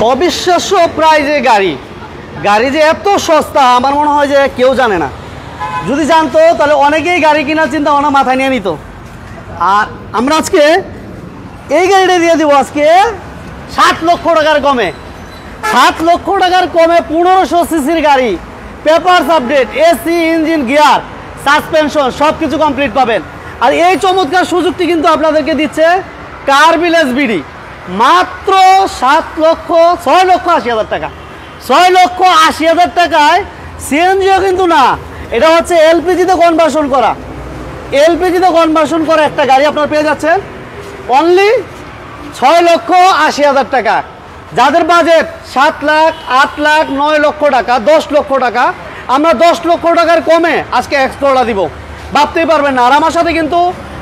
অবিশ্বাস্য প্রাইজে গাড়ি, গাড়ি যে এত সস্তা আমার মনে হয় যে কেউ জানে না। যদি জানতো তাহলে অনেকেই গাড়ি কেনার চিন্তা ভাবনা মাথায় নিয়ে নিত। আর আমরা আজকে এই গাড়িটা দিয়ে দিব আজকে 7 লক্ষ টাকার কমে। 7 লক্ষ টাকার কমে 1500 সিসির গাড়ি, papers update, AC, engine, gear, suspension সব কিছু কমপ্লিট পাবেন। আর এই চমৎকার সুযোগটি কিন্তু আপনাদেরকে দিচ্ছে কার ভিলেজ বিডি মাত্র 6,80,000 টাকা। 6,80,000 টাকায় সিএনজিও কিন্তু না, এটা হচ্ছে এলপিজিতে কনভার্সন করা, এলপিজিতে কনভার্সন করা একটা গাড়ি আপনারা পেয়ে যাচ্ছেন অনলি 6,80,000 টাকা। যাদের বাজেট 7 লাখ, 8 লাখ, 9 লক্ষ টাকা, 10 লক্ষ টাকা, আমরা 10 লক্ষ টাকার কমে আজকে এক্সপ্লোরা দিব, ভাবতেই পারবেন না। আর আমার সাথে কিন্তু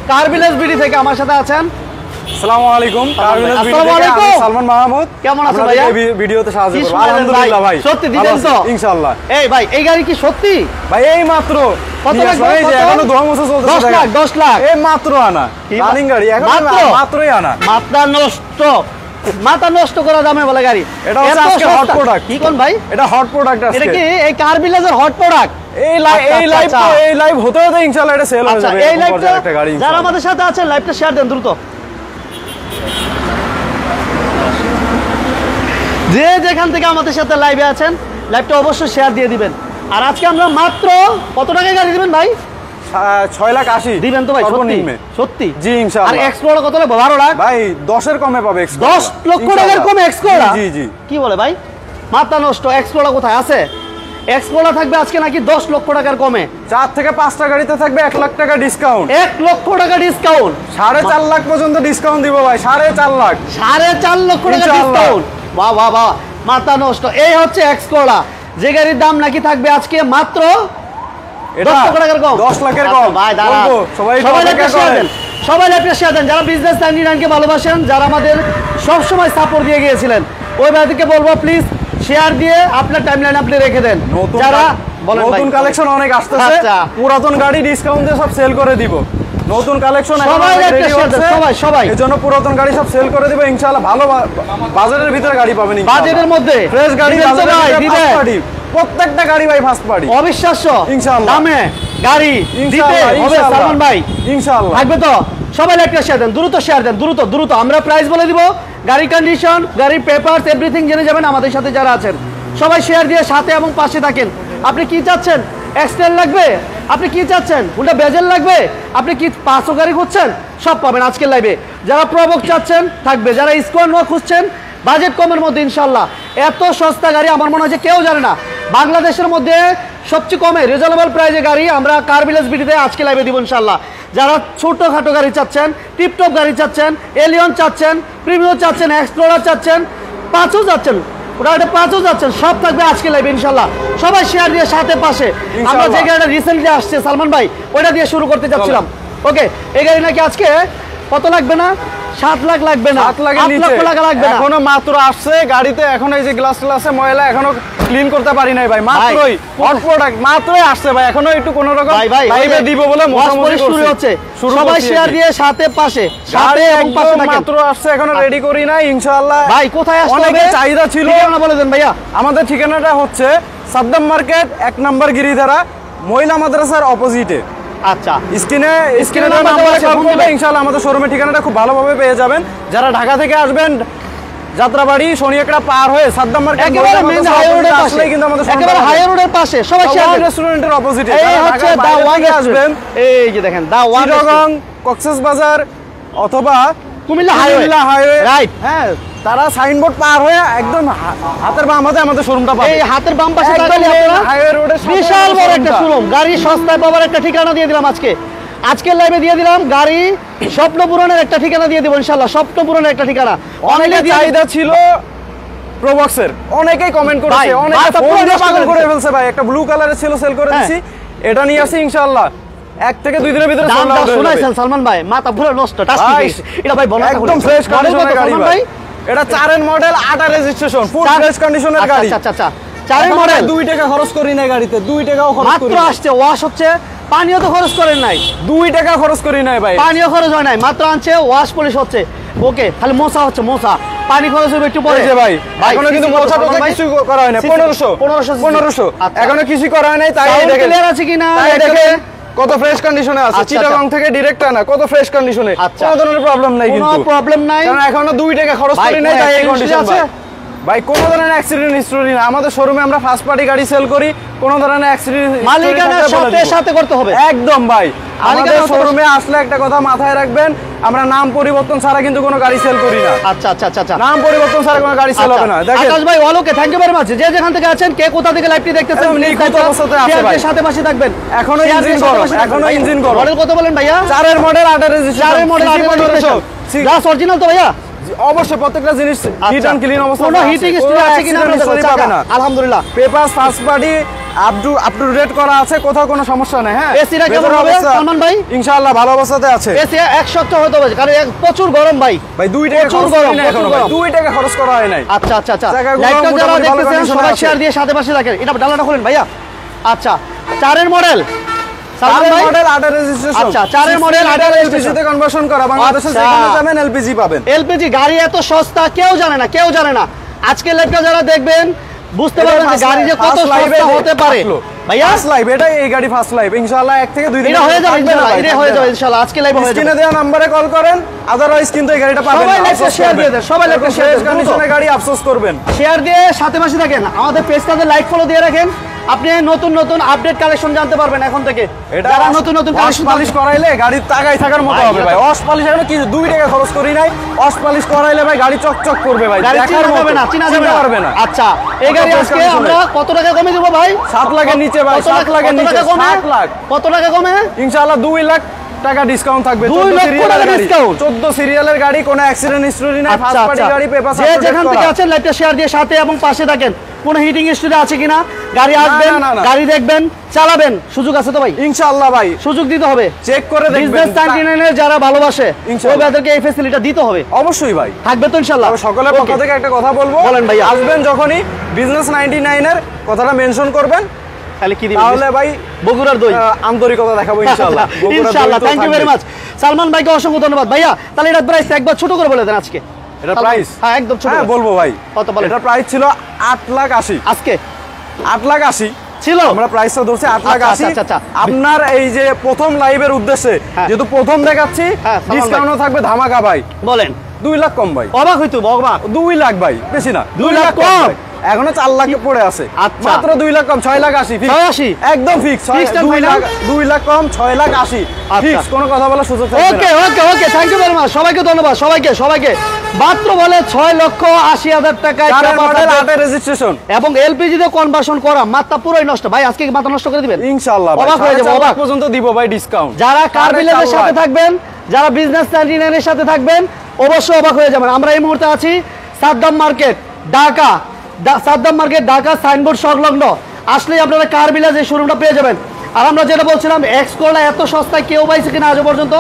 কার ভিলেজ বিডি থেকে আমার সাথে আছেন। আসসালামু আলাইকুম, কার ভিলেজ বিডি থেকে আমি সালমান মাহমুদ। কেমন আছেন ভাইয়া? এই ভিডিওতে সাহায্য করব আলহামদুলিল্লাহ ভাই। সত্যি দিবেন তো ইনশাআল্লাহ? এই ভাই এই গাড়ি কি সত্যি ভাই? এই মাত্র কত লাগবে? এই যে এখনো 2 বছর চলতেছে। 10 লাখ, 10 লাখ এই মাত্র আনা রানিং গাড়ি, এখন মাত্রই আনা। মাথা নষ্ট, মাথা নষ্ট করা দামে বলে গাড়ি। এটা হচ্ছে আজকে হট প্রোডাক্ট। কি কোন ভাই? এটা হট প্রোডাক্ট আজকে। এটা কি এই কার ভিলেজের হট প্রোডাক্ট? এই লাইভ হতে হতে ইনশাআল্লাহ এটা সেল হয়ে যাবে। এই লাইভটা যারা আমাদের সাথে আছেন লাইভটা শেয়ার দেন দ্রুত, যে যেখান থেকে আমাদের সাথে লাইভে আছেন লাইভটা অবশ্যই শেয়ার দিয়ে দিবেন। আর আজকে আমরা মাত্র কত টাকায় গাড়ি দিবেন ভাই? 6,80,000 দিবেন তো ভাই? সত্যি জি ইনশাআল্লাহ। আর এক্সপ্লোরা কত লাগবে? 12 লাখ ভাই, 10 এর কমে পাবে এক্সপ্লোরা। 10 লক্ষ টাকার কমে এক্সপ্লোরা? জি জি। কি বলে ভাই? মাথা নষ্ট। এক্সপ্লোরা কোথায় আছে? এক্সপ্লোরা থাকবে আজকে নাকি 10 লক্ষ টাকার কমে। 4 থেকে 5টা গাড়িতে থাকবে 1 লাখ টাকা ডিসকাউন্ট। 1 লক্ষ টাকা ডিসকাউন্ট, 4.5 লাখ পর্যন্ত ডিসকাউন্ট দিব ভাই। 4.5 লাখ, 4.5 লক্ষ টাকা ডিসকাউন্ট। বাহ বাহ বাহ, মাথা নষ্ট। এই হচ্ছে এক্সপ্লোরা, যে গাড়ির দাম নাকি থাকবে আজকে মাত্র 10 লক্ষ টাকার কম, 10 লাখের কম। ভাই দাঁড়া, সবাই লাইভটা শেয়ার দেন, সবাই লাইভটা শেয়ার দেন। যারা বিজনেস 99কে ভালোবাসেন, যারা আমাদের সব সময় সাপোর্ট দিয়ে গিয়েছিলেন, ওই ভাইদেরকে বলবো প্লিজ শেয়ার দিয়ে আপনার টাইমলাইন আপনি রেখে দেন। যারা বলেন নতুন কালেকশন অনেক আসতেছে, পুরাতন গাড়ি ডিসকাউন্ট দিয়ে সব সেল করে দিব। নতুন কালেকশন সবাই লাইভটা শেয়ার দেন, সবাই এজন্য পুরাতন গাড়ি সব সেল করে দিব ইনশাআল্লাহ। ভালো বাজারের ভিতরে গাড়ি পাবেন ইনশাআল্লাহ। বাজেটের মধ্যে ফ্রেশ গাড়ি দিবেন। প্রত্যেকটা গাড়ি ভাই ফার্স্ট পার্টি, অবিশ্বাস্য ইনশাআল্লাহ দামে গাড়ি দিতে হবে সালমান ভাই ইনশাআল্লাহ। থাকবে তো? সবাই লাইভটা শেয়ার দেন, দ্রুত শেয়ার দেন, দ্রুত দ্রুত। আমরা প্রাইস বলে দিব, গাড়ির কন্ডিশন, গাড়ির পেপারস, এভরিথিং জেনে যাবেন আমাদের সাথে যারা আছেন। সবাই শেয়ার দিয়ে সাথে এবং পাশে থাকেন। আপনি কি চাচ্ছেন? এক্সটেল লাগবে? আপনি কি চাচ্ছেন? উল্টা বেজেল লাগবে? আপনি কি 500 গাড়ি খুঁজছেন? সব পাবেন আজকের লাইভে। যারা প্রবক চাচ্ছেন থাকবে, যারা স্কোয়ার নোয়া খুঁজছেন বাজেট কমের মধ্যে ইনশাল্লাহ। এত সস্তা গাড়ি আমার মনে হয় যে কেউ জানে না। বাংলাদেশের মধ্যে সবচেয়ে কমে রিজনেবল প্রাইজে গাড়ি আমরা কার ভিলেজ বিডিতে আজকে লাইভে দিব ইনশাল্লাহ। যারা ছোটোখাটো গাড়ি চাচ্ছেন, টিপটপ গাড়ি চাচ্ছেন, এলিয়ন চাচ্ছেন, প্রিমিও চাচ্ছেন, এক্সপ্লোরার চাচ্ছেন, 5ও চাচ্ছেন, ওটা 5ও যাচ্ছেন, সব থাকবে আজকে লাইভে ইনশাল্লাহ। সবাই শেয়ার দিয়ে সাথে পাশে। আমরা যে গাড়িটা রিসেন্টলি আসছে সালমান ভাই, ওইটা দিয়ে শুরু করতে চাচ্ছিলাম। ওকে, এই গাড়ি নাকি আজকে কত লাগবে না? 7 লাখ লাগবে না, 7 লাখের নিচে লাগবে না। এখনো মাত্র আসছে গাড়িতে, এখনো এই যে গ্লাস গ্লাসে ময়লা এখনো ক্লিন করতে পারি নাই ভাই। মাত্রই হট প্রোডাক্ট মাত্রই আসছে ভাই, এখনো একটু কোন রকম লাইভে দিব বলে মোটামুটি শুরু হচ্ছে। সবাই শেয়ার দিয়ে সাথে পাশে, সাথে এবং পাশে থাকেন। মাত্র আসছে, এখনো রেডি করি নাই ইনশাআল্লাহ। ভাই কোথায় আসতে হবে? অনেক চাহিদা ছিল, ঠিকানা বলে দেন ভাইয়া। আমাদের ঠিকানাটা হচ্ছে সাদ্দাম মার্কেট 1 নম্বর গিরিধারা, মহিলা মাদ্রাসার অপোজিটে। আচ্ছা, স্ক্রিনে নাম্বারে কল করলে ইনশাআল্লাহ আমাদের শোরুমের ঠিকানাটা খুব ভালোভাবে পেয়ে যাবেন। যারা ঢাকা থেকে আসবেন, যাত্রাবাড়ি শনিয়াকড়া পার হয়ে সাদ্দাম মার্কেট একেবারে মেইন হাই রোডের পাশে, কিন্তু আমাদের একেবারে হাই রোডের পাশে। সবাই শেয়ার রেস্টুরেন্টের অপোজিটে। এই হচ্ছে দা ওয়ান আসবেন, এই যে দেখেন দা ওয়ান, চিটাগং, কক্সবাজার অথবা কুমিল্লা হাইওয়ে, রাইট। হ্যাঁ, তারা সাইনবোর্ড পার হয়ে একদম হাতের বাম হাতে আমাদের শোরুমটা পাবে। এই হাতের বাম পাশে তাকালে আপনারা হাইওয়ে রোডে বিশাল বড় একটা শোরুম। গাড়ি সস্তায় পাওয়ার একটা ঠিকানা দিয়ে দিলাম আজকের লাইভে দিয়ে দিলাম। গাড়ি স্বপ্ন পূরণের একটা ঠিকানা দিয়ে দেব ইনশাআল্লাহ, স্বপ্ন পূরণের একটা ঠিকানা। অনেক চাহিদা ছিল প্রোবক্সের, অনেকেই কমেন্ট করেছে, অনেকে ফোন দিয়ে পাগল করে ফেলছে ভাই। একটা ব্লু কালারের ছিল, সেল করে দিয়েছি, এটা নিয়ে আসি ইনশাআল্লাহ 1 থেকে 2 দিনের ভিতরে সোল্ড আউট। শুনাইছেন সালমান ভাই? মাথা পুরো নষ্ট। এটা ভাই বলা একদম ফ্রেশ কন্ডিশনের গাড়ি ভাই। এটা 4 এর মডেল, 8 এর রেজিস্ট্রেশন, ফুল ফ্রেশ কন্ডিশনের গাড়ি। আচ্ছা আচ্ছা, 4 এর মডেল। 2 টাকা খরচ করি নাই গাড়িতে, 2 টাকাও খরচ করি মাত্র আসছে, ওয়াশ হচ্ছে, পানিও তো খরচ করেন নাই, 2 টাকা খরচ করি নাই ভাই, পানিও খরচ হয় নাই, মাত্র আনছে, ওয়াশ পলিশ হচ্ছে। ওকে, খালি মোছা হচ্ছে, মোছা পানি খরচ হবে একটু পরে। এই যে ভাই ভাই, এখনো কিন্তু CC কত মোছা টোছা সালমান ভাই? কিছু করা হয় না। 1500 1500 আচ্ছা। এখনো কিছু করা হয় নাই, তাই Sound দেখেন clear আছে কিনা তাই এটাকে? দেখেন কত ফ্রেশ কন্ডিশনে আছে। আচ্ছা, চিটাগং থেকে ডিরেক্ট আনা, কত ফ্রেশ কন্ডিশনে, আচ্ছা। কোনো ধরনের প্রবলেম নাই কোনো কিন্তু। প্রবলেম নাই। কারণ এখনো 2 টাকা খরচ ভাই, করি নাই, কোনো তাই এই accident কন্ডিশন আছে? ভাই কোনো ধরনের অ্যাক্সিডেন্ট হিস্টরি না। আমাদের শোরুমে আমরা ফার্স্ট পার্টি গাড়ি সেল করি, কোনো ধরনের অ্যাক্সিডেন্ট মালিকানার সাথে সাথে করতে হবে। একদম ভাই। আমাদের মালিকানার শোরুমে আসলে একটা কথা মাথায় রাখবেন, আমরা নাম পরিবর্তন ছাড়া কিন্তু কোনো গাড়ি সেল করি না। আচ্ছা আচ্ছা আচ্ছা আচ্ছা। নাম পরিবর্তন ছাড়া কোনো গাড়ি সেল হবে না। দেখেন আকাশ ভাই okay thank you very much. যে যেখান থেকে আছেন, কে কোথা থেকে লাইভটি দেখতেছেন, একদম please নিখুঁত দেখবেন। অবস্থাতে আছে share ভাই। দিয়ে সাথে পাশে থাকবেন। এখনো Share ইঞ্জিন দিয়ে সাথে গরম, পাশে থাকবেন। এখনো ভাইয়া, ইঞ্জিন গরম। মডেল কত বলেন ভাইয়া? 4 model 8 registration, 4 model 8 registration. Glass original তো ভাইয়া? অবশ্যই প্রত্যেকটা জিনিস হিট এন্ড ক্লিন অবস্থা। কোনো হিটিং স্টোরি আছে কিনা আমরা দেখব। পাবে না। আলহামদুলিল্লাহ। Paper first party up to date করা আছে, কোথাও কোনো সমস্যা নেই। হ্যাঁ, AC টা কেমন হবে সালমান ভাই? ইনশাআল্লাহ ভালো অবস্থাতে আছে। এসি এক সপ্তাহ হতে হবে, কারণ প্রচুর গরম ভাই। ভাই 2 টাকা প্রচুর খরচ গরম, করি না এখনো প্রচুর ভাই, গরম। 2 টাকা খরচ করা হয় নাই। আচ্ছা আচ্ছা আচ্ছা। জায়গাগুলো লাইভটা যারা মোটামুটি ভালো দেখতেছেন condition সবাই আছে। শেয়ার দিয়ে সাথে পাশে রাখেন। এটা ডালাটা খুলেন ভাইয়া। আচ্ছা, 4 এর মডেল সালমান 4 ভাই? Model 8 registration. আচ্ছা, 4 এর মডেল 8 এলপিজি তে কনভার্সন করা, বাংলাদেশে আচ্ছা। যেখানে যাবেন এলপিজি পাবেন। এলপিজি গাড়ি এত সস্তা কেউ জানে না, কেউ জানে না। আজকে লাইভটা যারা দেখবেন বুঝতে পারবেন যে গাড়ি যে কত সস্তা হতে পারে। ভাইয়া ফার্স্ট লাইভ, এটা এই গাড়ি ফার্স্ট লাইভ। ইনশাআল্লাহ 1 থেকে 2 দিন এটা হয়ে যাবে ইনশাআল্লাহ, এটা হয়ে যাবে ইনশাআল্লাহ। আজকে লাইভ হয়ে স্ক্রিনে যাবে। দেওয়া নম্বরে কল করেন, আদারওয়াইজ কিন্তু এই গাড়িটা পাবেন না। সবাই লাইভটা শেয়ার দিয়ে দেন, সবাই লাইভটা শেয়ার দিয়ে দেন। কন্ডিশনে গাড়ি আফসোস করবেন। শেয়ার দিয়ে সাথে পাশে থাকেন। আমাদের পেজটাতে লাইক ফলো দিয়ে রাখেন। আপনি নতুন নতুন আপডেট কালেকশন জানতে পারবেন এখন থেকে। এটা যারা নতুন নতুন ওয়াশ কালেকশন পালিশ করাইলে গাড়ির তাগাই থাকার মতো ভাই, হবে এটা ভাই। তো- ওয়াশ পালিশ এখন কি 2 টাকা খরচ করি নাই, ওয়াশ পালিশ করাইলে ভাই গাড়ি চকচক করবে ভাই, গাড়ি দেখার চিনা মতো যাবে না, চিনা যাবে পারবে না। আচ্ছা, এই গাড়ি কত আজকে price আমরা কত টাকা কমে দেব ভাই? 7 লাখের নিচে ভাই, 7 লাখের কত নিচে, টাকা কমে? 7 লাখ। কত টাকা কমে? ইনশাআল্লাহ 2 লাখ টাকা ডিসকাউন্ট থাকবে। 2 লক্ষ টাকা discount? 14 সিরিয়ালের গাড়ি, কোনো অ্যাক্সিডেন্ট হিস্টরি নাই, আচ্ছা ফার্স্ট পার্টি আচ্ছা। গাড়ি, পেপার যে যেখান থেকে আছেন লাইভটা শেয়ার দিয়ে সাথে এবং পাশে থাকেন। কোনো হিটিং স্টোরি আছে কিনা, গাড়ি আসবেন, না, না। গাড়ি দেখবেন, চালাবেন, সুযোগ আছে তো ভাই? ইনশাআল্লাহ ভাই সুযোগ দিতে হবে। চেক করে দেখবেন। বিজনেস 99 এর যারা ভালোবাসে ইনশাআল্লাহ। ওদেরকে এই ফ্যাসিলিটি দিতে হবে। অবশ্যই ভাই। থাকবে তো ইনশাআল্লাহ। তবে সকলের পক্ষ Okay. থেকে একটা কথা বলবো, বলেন ভাইয়া। আসবেন যখনই বিজনেস 99 এর কথাটা মেনশন করবেন, তাহলে কি দিবেন? তাহলে ভাই বগুড়ার দই। আন্তরিকতা দেখাবো ইনশাআল্লাহ। বগুড়ার ইনশাআল্লাহ, দই তো থ্যাংক ইউ ভেরি থাকবেই। মাচ। সালমান ভাইকে অসংখ্য ধন্যবাদ ভাইয়া। তাহলে এটার প্রাইস একবার ছোট করে বলে দেন আজকে। এটা সালমান- প্রাইস? হ্যাঁ একদম ছোট হ্যাঁ করে। বলবো ভাই। কত বলেন? এটা প্রাইস ছিল 8,80,000। আজকে 8,80,000 ছিল। আমরা প্রাইসটা ধরছি আচ্ছা, 8,80,000। আচ্ছা, আচ্ছা। আপনার এই যে প্রথম লাইভের উদ্দেশ্যে হ্যাঁ। যেহেতু প্রথম দেখাচ্ছি, হ্যাঁ, সালমান ভাই। ডিসকাউন্টও থাকবে ধামাকা ভাই। বলেন। 2 লাখ কম ভাই। অবাক হইতো অবাক। 2 লাখ ভাই, বেশি না। 2 লাখ কম? ভাই। এখনো 4 লাখ পড়ে আছে। আচ্ছা। মাত্র 2 লাখ কম, 6,80,000 fix। 6,80,000? একদম fix. Fixed and 2 final? Lakh 2 lakh কম, 6,80,000 আচ্ছা। ফিক্স। কোনো কথা বলার সুযোগ থাকবে ওকে না। ওকে ওকে, থ্যাংক ইউ ভেরি মাচ। সবাইকে ধন্যবাদ, সবাইকে সবাইকে। মাত্র বলে 6,80,000 টাকায় 4 পেপার মডেল আপডেট 8 রেজিস্ট্রেশন। এবং এলপিজি তে কনভার্সন করা মাত্রা পুরোই নষ্ট ভাই। আজকে কি মাথা নষ্ট করে দিবেন? ইনশাআল্লাহ ভাই। অবাক হয়ে যাবো, 4,5 অবাক। পর্যন্ত দিব ভাই ডিসকাউন্ট। যারা কার সাড়ে বিলাসের 4 সাথে লাখ। থাকবেন, যারা বিজনেস 99 এর সাথে থাকবেন, অবশ্যই অবাক হয়ে যাবেন। আমরা এই মুহূর্তে আছি Saddam market, Dhaka. Saddam market, Dhaka signboard সংলগ্ন। আসলেই আপনারা কার বিলাস এই শোরুমটা পেয়ে যাবেন। আর আমরা যেটা বলছিলাম, এক্স করলা এত সস্তায় কেউ পাইছে কিনা আজ পর্যন্ত,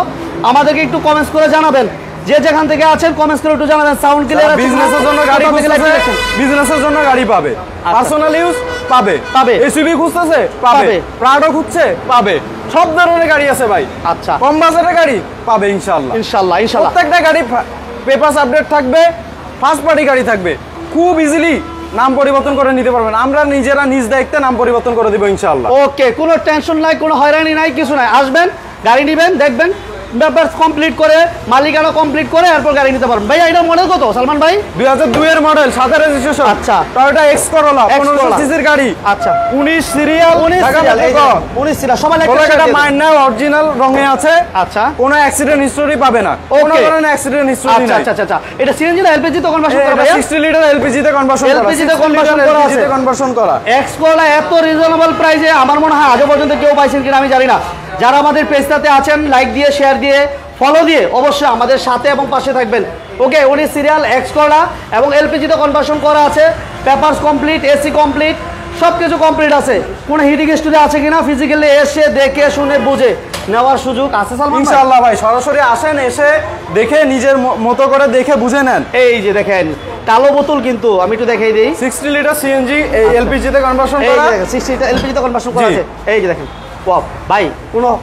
আমাদেরকে একটু কমেন্টস করে জানাবেন। যে যেখান থেকে আছেন কমেন্টস করে একটু জানাবেন। সাউন্ড ক্লিয়ার আছে? বিজনেসের জন্য গাড়ি খুঁজতেছে, বিজনেসের জন্য গাড়ি পাবে। পার্সোনাল ইউজ পাবে, পাবে। এসইউভি খুঁজতেছে পাবে, পাবে। প্রাডো খুঁজছে পাবে। সব ধরনের গাড়ি আছে ভাই। আচ্ছা, কম বাজারের গাড়ি পাবে ইনশাআল্লাহ। ইনশাআল্লাহ ইনশাআল্লাহ। প্রত্যেকটা গাড়ি পেপারস আপডেট থাকবে, ফার্স্ট পার্টি গাড়ি থাকবে। খুব ইজিলি নাম পরিবর্তন করে নিতে পারবেন। আমরা নিজেরা নিজ দায়িত্বে নাম পরিবর্তন করে দিব ইনশাআল্লাহ। ওকে, কোনো টেনশন নাই, কোনো হয়রানি নাই, কিছু নাই। আসবেন, গাড়ি নেবেন, দেখবেন, ব্যাপার কমপ্লিট করে, মালিকানা কমপ্লিট করে এরপর গাড়ি নিতে পারবেন। ভাইয়া এটার মডেল কত সালমান ভাই? 2002 এর মডেল, 7 রেজিস্ট্রেশন। আচ্ছা। টয়োটা এক্স করোলা 1500 সিসির গাড়ি। আচ্ছা, 19 সিরিয়াল, 19 সিরিয়াল, এই যে 19 সিরিয়াল, সবাই লেখা আছে। এটা মাইন্ড অরিজিনাল রঙে আছে। আচ্ছা, কোনো অ্যাক্সিডেন্ট হিস্টরি পাবে না, কোনো Okay. ধরনের অ্যাক্সিডেন্ট হিস্টরি আচ্ছা নাই। আচ্ছা আচ্ছা। এটা সিএনজি না এলপিজি তো কনভার্সন করা এটা ভাইয়া? 60 লিটার এলপিজি তে কনভার্সন করা। LPG তে conversion করা আছে। কনভার্সন করা। এক্স করলা এত রিজনেবল প্রাইসে আমার মনে হয় আজও পর্যন্ত কেউ পাইছেন কিনা আমি জানি না। যারা আমাদের পেজটাতে আছেন, লাইক দিয়ে, শেয়ার দিয়ে, ফলো দিয়ে অবশ্যই আমাদের সাথে এবং পাশে থাকবেন। ওকে, 19 সিরিয়াল এক্স করলা এবং এলপিজিতে কনভার্সন করা আছে, পেপারস কমপ্লিট, এসি কমপ্লিট, সব কিছু কমপ্লিট আছে। কোনো হিটিং স্টোরি আছে কিনা ফিজিক্যালি এসে দেখে শুনে বুঝে নেওয়ার সুযোগ আছে সালমান ভাই? ইনশাআল্লাহ ভাই, সরাসরি আসেন, এসে দেখে নিজের মতো করে দেখে বুঝে নেন। এই যে দেখেন কালো বোতল, কিন্তু আমি একটু দেখাই দিই। 60 লিটার সিএনজি এই এলপিজি তে কনভার্সন এই করা। যে দেখেন 60 এলপিজিতে কনভার্সন করা জি। আছে। এই যে দেখেন ভাই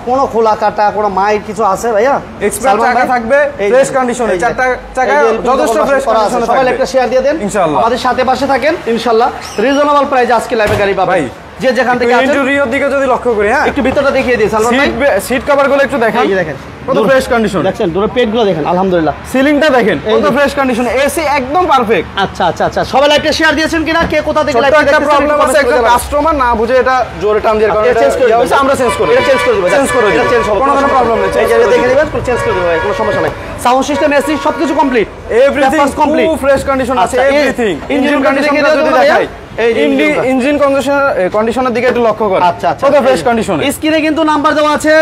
কোনো খোলা কাটা কোনো মাইর কিছু আছে ভাইয়া? এক্সপার্ট চাকা থাকবে, ফ্রেশ কন্ডিশনে, চারটা চাকা যথেষ্ট ফ্রেশ কন্ডিশনে। সবাই একটা শেয়ার দিয়ে দেন ইনশাআল্লাহ। আমাদের সাথে পাশে থাকেন ইনশাআল্লাহ। রিজনেবল প্রাইসে আজকে লাইভে গাড়ি পাবেন। ভাই যে যেখান থেকে আছেন ইন্টেরিয়র দিকে যদি লক্ষ্য করি, হ্যাঁ একটু ভিতরটা দেখিয়ে দিই সালমান ভাই। সিট কভার গুলো একটু দেখেন, এই যে দেখেন কত ফ্রেশ কন্ডিশন। দেখছেন দুটো পেটগুলো দেখেন আলহামদুলিল্লাহ। সিলিংটা দেখেন কত ফ্রেশ কন্ডিশন, এসি একদম পারফেক্ট। আচ্ছা সবাই লাইভটা শেয়ার দিয়েছেন কিনা, কে কোথা থেকে লাইভ একটা প্রবলেম আছে, একটা কাস্টমার না বুঝে এটা জোরে টান দিয়ে কারণ চেঞ্জ করে হইছে, আমরা চেঞ্জ করে চেঞ্জ করে দিব, চেঞ্জ করে এটা চেঞ্জ হবে, কোনো ধরনের প্রবলেম নেই। এই যে দেখে নেবেন, চেঞ্জ করে দিব ভাই, কোনো সমস্যা নাই। সাউন্ড সিস্টেম এসি সবকিছু কমপ্লিট, এভরিথিং কমপ্লিট, খুব ফ্রেশ কন্ডিশন আছে। এভরিথিং ইঞ্জিন কন্ডিশনটা যদি দেখাই, এই ইঞ্জিন কন্ডিশনের দিকে একটু লক্ষ্য করুন। আচ্ছা কত ফ্রেশ কন্ডিশন। স্ক্রিনে কিন্তু নাম্বার দেওয়া আছে,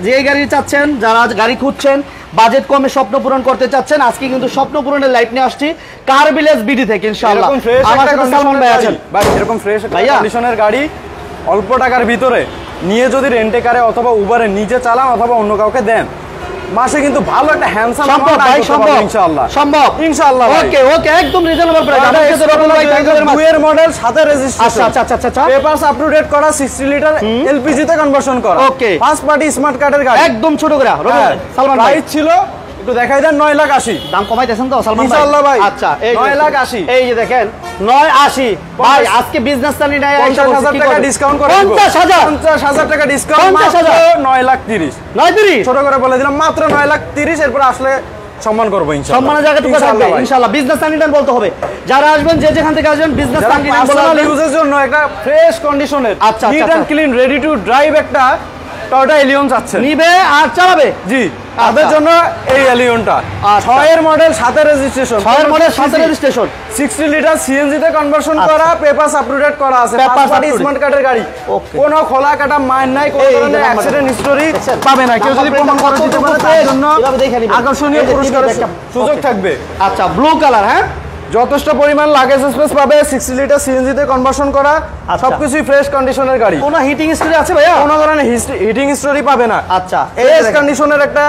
যে গাড়ি চাচ্ছেন, যারা গাড়ি খুঁজছেন, বাজেট কমে স্বপ্ন পূরণ করতে চাচ্ছেন, আজকে কিন্তু স্বপ্ন পূরণের লাইট নিয়ে আসছি কার ভিলেজ বিডি থেকে ইনশাআল্লাহ। আমার সাথে সালমান ভাই আছেন। ভাই এরকম ফ্রেশ কন্ডিশনের গাড়ি অল্প টাকার ভিতরে নিয়ে যদি রেন্টে কারে অথবা উবারে নিজে চালান অথবা অন্য কাউকে দেন, মাসে কিন্তু ভালো একটা হ্যান্ডসাম সম্ভব ভাই, সম্ভব ইনশাআল্লাহ, সম্ভব ইনশাআল্লাহ। ওকে একদম রিজনেবল প্রাইস। আমাদের সাথে রবুল ভাই থ্যাঙ্ক ইউ ভেরি মাচ। 2 এর মডেল, সাথে রেজিস্ট্রেশন। আচ্ছা পেপারস আপ টু ডেট করা, 60 লিটার এলপিজি তে কনভার্সন করা। ওকে, ফার্স্ট পার্টি স্মার্ট কার্ডের গাড়ি, একদম ছোট করে রবুল সালমান ভাই প্রাইস ছিল একটু দেখাই দেন 9,80,000। দাম কমাইতেছেন তো সালমান ভাই? ইনশাআল্লাহ ভাই। আচ্ছা 9,80,000। এই যে দেখেন 9,80,000 ভাই, আজকে বিজনেস টানি নাই 50,000 টাকা ডিসকাউন্ট করে দিব। 50,000 টাকা ডিসকাউন্ট, মাত্র 9,30,000। 9,30,000 ছোট করে বলে দিলাম, মাত্র 9,30,000। এরপর আসলে সম্মান করব ইনশাআল্লাহ। সম্মানের জায়গাটুকু থাকবে ইনশাআল্লাহ। বিজনেস টানিটান বলতে হবে, যারা আসবেন যে যেখান থেকে আসবেন বিজনেস টানিটান পার্সোনাল ইউজের জন্য একটা ফ্রেশ কন্ডিশনের, আচ্ছা neat and clean, ready to drive একটা টয়োটা এলিয়ন চাচ্ছেন, নিবে আর চালাবে। জি, তাদের জন্য এই এলিয়নটা 6 এর মডেল, সাথে রেজিস্ট্রেশন, 6 এর মডেল, সাথে রেজিস্ট্রেশন, 60 লিটার সিএনজি তে কনভার্সন করা, পেপারস আপ টু ডেট করা আছে, ফার্স্ট পার্টি স্মার্ট কার্ডের গাড়ি। কোনো খোলা কাটা মাইন নাই, কোনো ধরনের অ্যাক্সিডেন্ট হিস্টরি পাবে না। কেউ যদি প্রমাণ করে দিতে পারে তার জন্য আকর্ষণীয় পুরস্কারের সুযোগ থাকবে। আচ্ছা ব্লু কালার, হ্যাঁ যথেষ্ট পরিমাণ লাগেজ স্পেস পাবে, 60 লিটার সিএনজি তে কনভার্সন করা, সবকিছুই ফ্রেশ কন্ডিশনের গাড়ি। কোনো হিটিং হিস্টরি আছে ভাইয়া? কোনো ধরনের হিটিং হিস্টরি পাবে না। আচ্ছা, ফ্রেশ কন্ডিশনের একটা